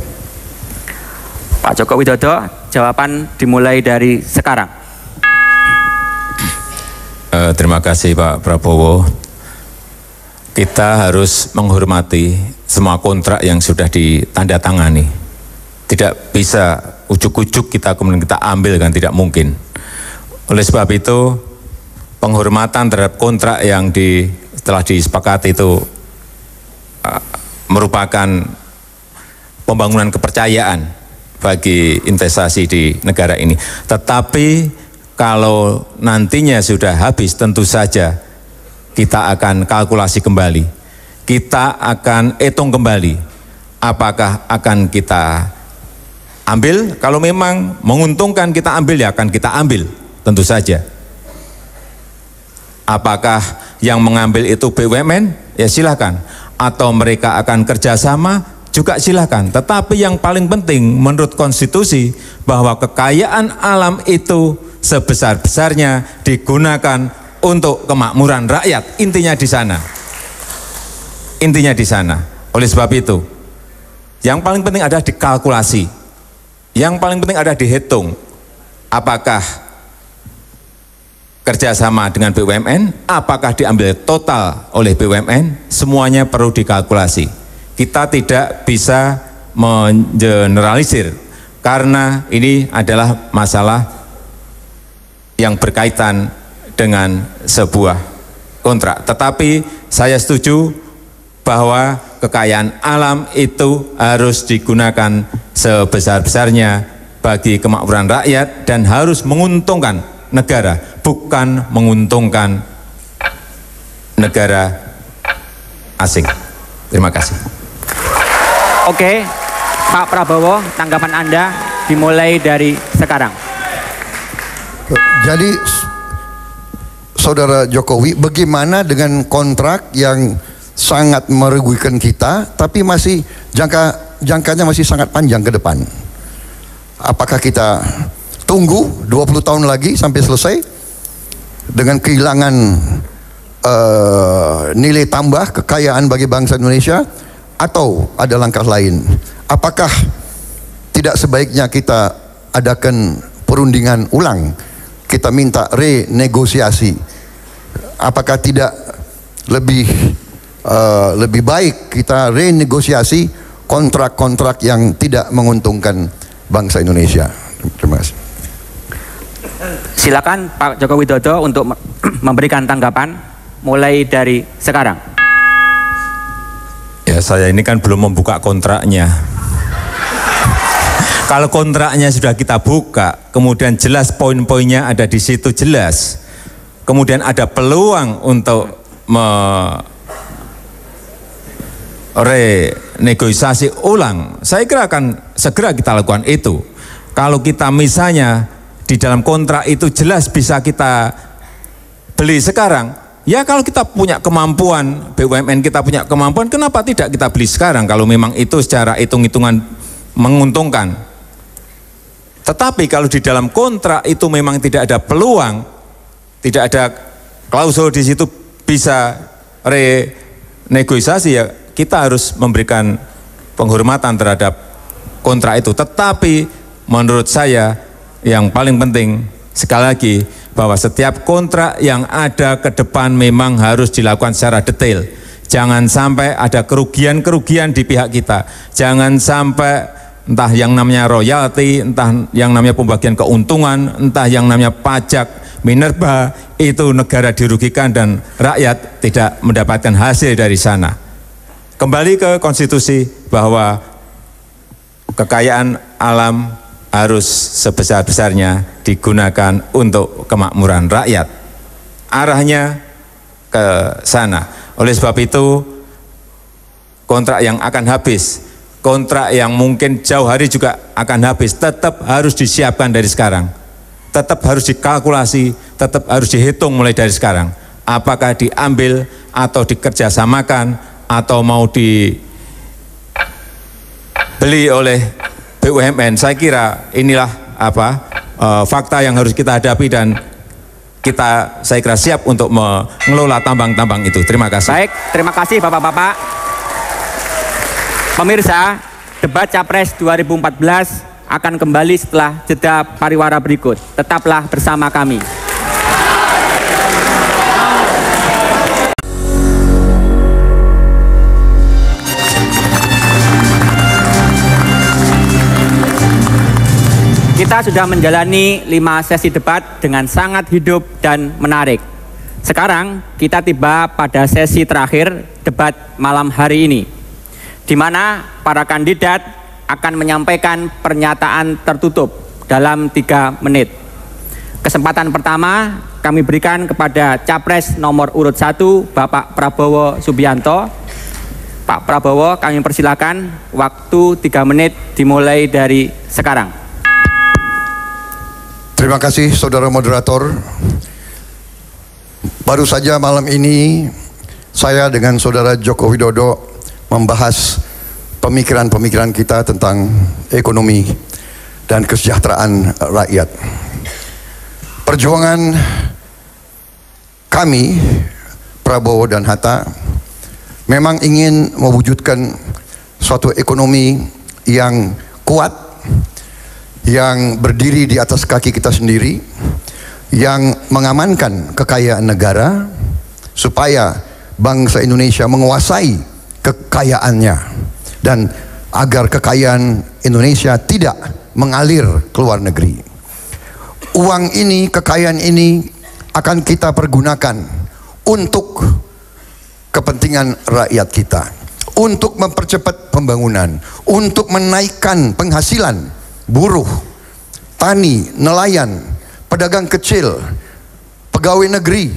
Pak Joko Widodo, jawaban dimulai dari sekarang. Terima kasih Pak Prabowo. Kita harus menghormati semua kontrak yang sudah ditandatangani. Tidak bisa ujuk-ujuk kita kemudian kita ambil, kan tidak mungkin. Oleh sebab itu, penghormatan terhadap kontrak yang telah disepakati itu merupakan pembangunan kepercayaan bagi investasi di negara ini. Tetapi kalau nantinya sudah habis, tentu saja kita akan kalkulasi kembali. Kita akan hitung kembali. Apakah akan kita ambil? Kalau memang menguntungkan kita ambil, ya akan kita ambil, tentu saja. Apakah yang mengambil itu BUMN? Ya silakan. Atau mereka akan kerjasama? Juga silakan. Tetapi yang paling penting menurut konstitusi bahwa kekayaan alam itu sebesar-besarnya digunakan untuk kemakmuran rakyat. Intinya di sana. Intinya di sana. Oleh sebab itu, yang paling penting adalah dikalkulasi. Yang paling penting adalah dihitung. Apakah kerjasama dengan BUMN, apakah diambil total oleh BUMN, semuanya perlu dikalkulasi. Kita tidak bisa mengeneralisir, karena ini adalah masalah yang berkaitan dengan sebuah kontrak. Tetapi saya setuju bahwa kekayaan alam itu harus digunakan sebesar-besarnya bagi kemakmuran rakyat dan harus menguntungkan negara, bukan menguntungkan negara asing. Terima kasih. Oke, Pak Prabowo, tanggapan Anda dimulai dari sekarang. Jadi Saudara Jokowi, bagaimana dengan kontrak yang sangat merugikan kita, tapi masih jangkanya masih sangat panjang ke depan? Apakah kita tunggu 20 tahun lagi sampai selesai dengan kehilangan nilai tambah kekayaan bagi bangsa Indonesia, atau ada langkah lain? Apakah tidak sebaiknya kita adakan perundingan ulang, kita minta renegosiasi? Apakah tidak lebih baik kita renegosiasi kontrak-kontrak yang tidak menguntungkan bangsa Indonesia? Terima kasih. Silakan Pak Joko Widodo untuk memberikan tanggapan mulai dari sekarang. Ya, saya ini kan belum membuka kontraknya. Kalau kontraknya sudah kita buka, kemudian jelas poin-poinnya ada di situ jelas, kemudian ada peluang untuk renegosiasi ulang, saya kira akan segera kita lakukan itu. Kalau kita misalnya di dalam kontrak itu jelas bisa kita beli sekarang, ya kalau kita punya kemampuan, BUMN kita punya kemampuan, kenapa tidak kita beli sekarang kalau memang itu secara hitung-hitungan menguntungkan. Tetapi kalau di dalam kontrak itu memang tidak ada peluang, tidak ada klausul di situ bisa renegosiasi, ya kita harus memberikan penghormatan terhadap kontrak itu. Tetapi menurut saya yang paling penting sekali lagi bahwa setiap kontrak yang ada ke depan memang harus dilakukan secara detail. Jangan sampai ada kerugian-kerugian di pihak kita. Jangan sampai entah yang namanya royalti, entah yang namanya pembagian keuntungan, entah yang namanya pajak, minerba, itu negara dirugikan dan rakyat tidak mendapatkan hasil dari sana. Kembali ke konstitusi bahwa kekayaan alam harus sebesar-besarnya digunakan untuk kemakmuran rakyat. Arahnya ke sana. Oleh sebab itu, kontrak yang akan habis, kontrak yang mungkin jauh hari juga akan habis, tetap harus disiapkan dari sekarang. Tetap harus dikalkulasi, tetap harus dihitung mulai dari sekarang. Apakah diambil atau dikerjasamakan atau mau dibeli oleh BUMN. Saya kira inilah fakta yang harus kita hadapi dan saya kira siap untuk mengelola tambang-tambang itu. Terima kasih. Baik, terima kasih Bapak-Bapak. Pemirsa, debat Capres 2014 akan kembali setelah jeda pariwara berikut. Tetaplah bersama kami. Kita sudah menjalani 5 sesi debat dengan sangat hidup dan menarik. Sekarang kita tiba pada sesi terakhir debat malam hari ini, di mana para kandidat akan menyampaikan pernyataan tertutup dalam 3 menit. Kesempatan pertama kami berikan kepada Capres nomor urut 1 Bapak Prabowo Subianto. Pak Prabowo, kami persilakan, waktu 3 menit dimulai dari sekarang. Terima kasih saudara moderator. Baru saja malam ini saya dengan saudara Joko Widodo membahas pemikiran-pemikiran kita tentang ekonomi dan kesejahteraan rakyat. Perjuangan kami, Prabowo dan Hatta, memang ingin mewujudkan suatu ekonomi yang kuat, yang berdiri di atas kaki kita sendiri, yang mengamankan kekayaan negara, supaya bangsa Indonesia menguasai kekayaannya, dan agar kekayaan Indonesia tidak mengalir ke luar negeri. Uang ini, kekayaan ini akan kita pergunakan untuk kepentingan rakyat kita, untuk mempercepat pembangunan, untuk menaikkan penghasilan buruh, tani, nelayan, pedagang kecil, pegawai negeri,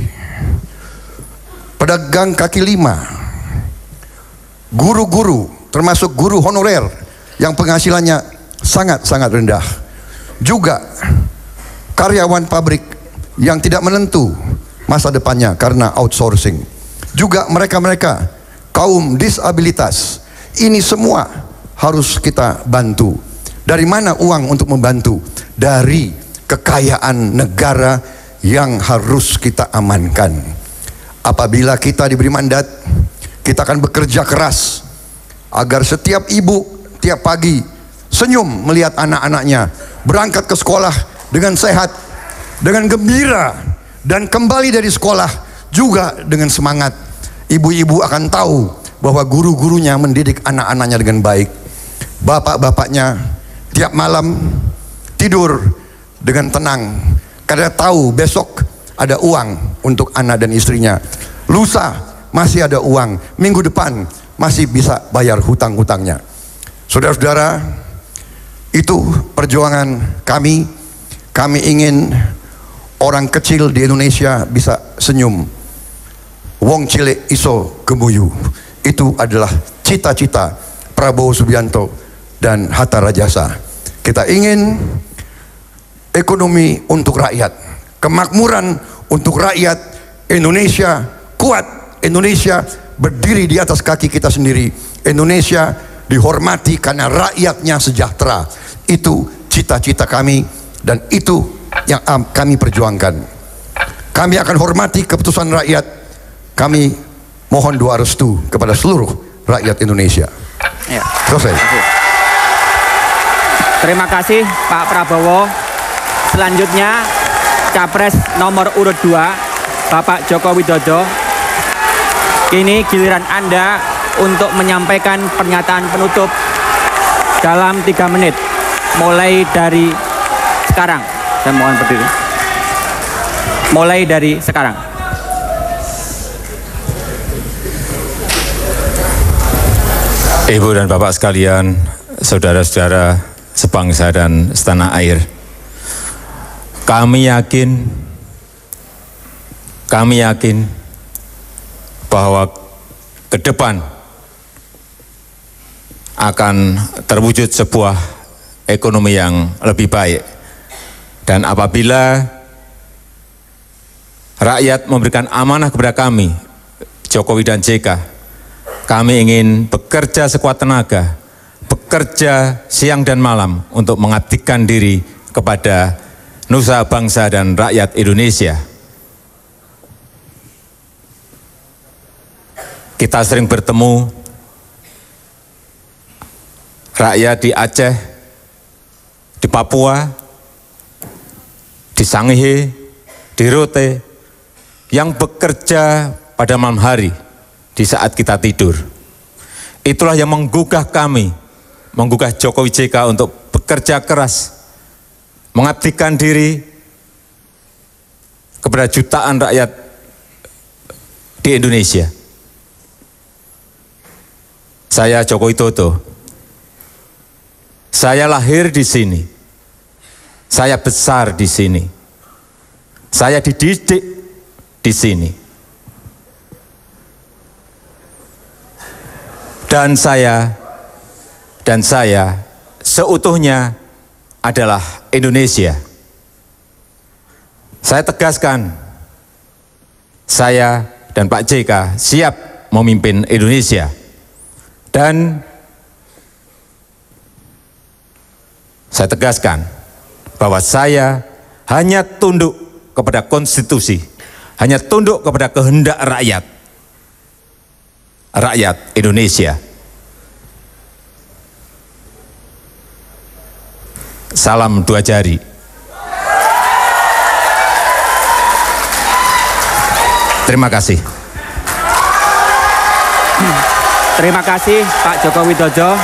pedagang kaki lima, guru-guru, termasuk guru honorer yang penghasilannya sangat-sangat rendah, juga karyawan pabrik yang tidak menentu masa depannya karena outsourcing, juga mereka-mereka kaum disabilitas. Ini semua harus kita bantu. Dari mana uang untuk membantu? Dari kekayaan negara yang harus kita amankan. Apabila kita diberi mandat, kita akan bekerja keras agar setiap ibu tiap pagi senyum melihat anak-anaknya berangkat ke sekolah dengan sehat, dengan gembira, dan kembali dari sekolah juga dengan semangat. Ibu-ibu akan tahu bahwa guru-gurunya mendidik anak-anaknya dengan baik. Bapak-bapaknya tiap malam tidur dengan tenang karena tahu besok ada uang untuk anak dan istrinya. Lusa masih ada uang, minggu depan masih bisa bayar hutang-hutangnya. Saudara-saudara, itu perjuangan kami. Kami ingin orang kecil di Indonesia bisa senyum. Wong cilik iso gemuyu. Itu adalah cita-cita Prabowo Subianto dan Hatta Rajasa. Kita ingin ekonomi untuk rakyat, kemakmuran untuk rakyat. Indonesia kuat, Indonesia berdiri di atas kaki kita sendiri. Indonesia dihormati karena rakyatnya sejahtera. Itu cita-cita kami. Dan itu yang kami perjuangkan. Kami akan hormati keputusan rakyat. Kami mohon doa restu kepada seluruh rakyat Indonesia. Ya. Selesai. Terima kasih Pak Prabowo. Selanjutnya Capres nomor urut 2 Bapak Joko Widodo. Kini giliran Anda untuk menyampaikan pernyataan penutup dalam 3 menit. Mulai dari sekarang, saya mohon berdiri. Mulai dari sekarang. Ibu dan Bapak sekalian, saudara-saudara sebangsa dan setanah air, kami yakin bahwa ke depan akan terwujud sebuah ekonomi yang lebih baik. Dan apabila rakyat memberikan amanah kepada kami, Jokowi dan JK, kami ingin bekerja sekuat tenaga, bekerja siang dan malam untuk mengabdikan diri kepada nusa bangsa dan rakyat Indonesia. Kita sering bertemu rakyat di Aceh, di Papua, di Sangihe, di Rote, yang bekerja pada malam hari di saat kita tidur. Itulah yang menggugah kami, menggugah Jokowi JK untuk bekerja keras, mengabdikan diri kepada jutaan rakyat di Indonesia. Saya Joko Widodo, saya lahir di sini. Saya besar di sini. Saya dididik di sini. Dan saya seutuhnya adalah Indonesia. Saya tegaskan, saya dan Pak JK siap memimpin Indonesia. Dan saya tegaskan bahwa saya hanya tunduk kepada konstitusi, hanya tunduk kepada kehendak rakyat Indonesia. Salam dua jari. Terima kasih. Terima kasih Pak Joko Widodo.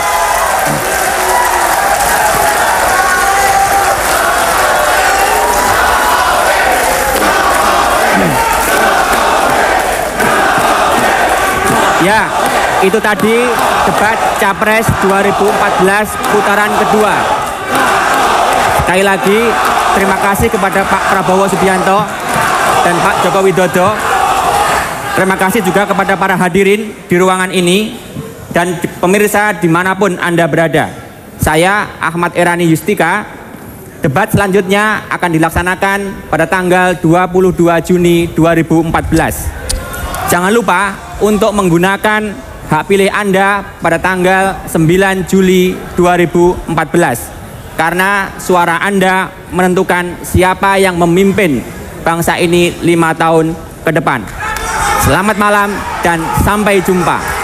Ya, itu tadi debat Capres 2014 putaran kedua. Sekali lagi, terima kasih kepada Pak Prabowo Subianto dan Pak Joko Widodo. Terima kasih juga kepada para hadirin di ruangan ini dan pemirsa dimanapun Anda berada. Saya Ahmad Erani Yustika. Debat selanjutnya akan dilaksanakan pada tanggal 22 Juni 2014. Jangan lupa untuk menggunakan hak pilih Anda pada tanggal 9 Juli 2014. Karena suara Anda menentukan siapa yang memimpin bangsa ini 5 tahun ke depan. Selamat malam dan sampai jumpa.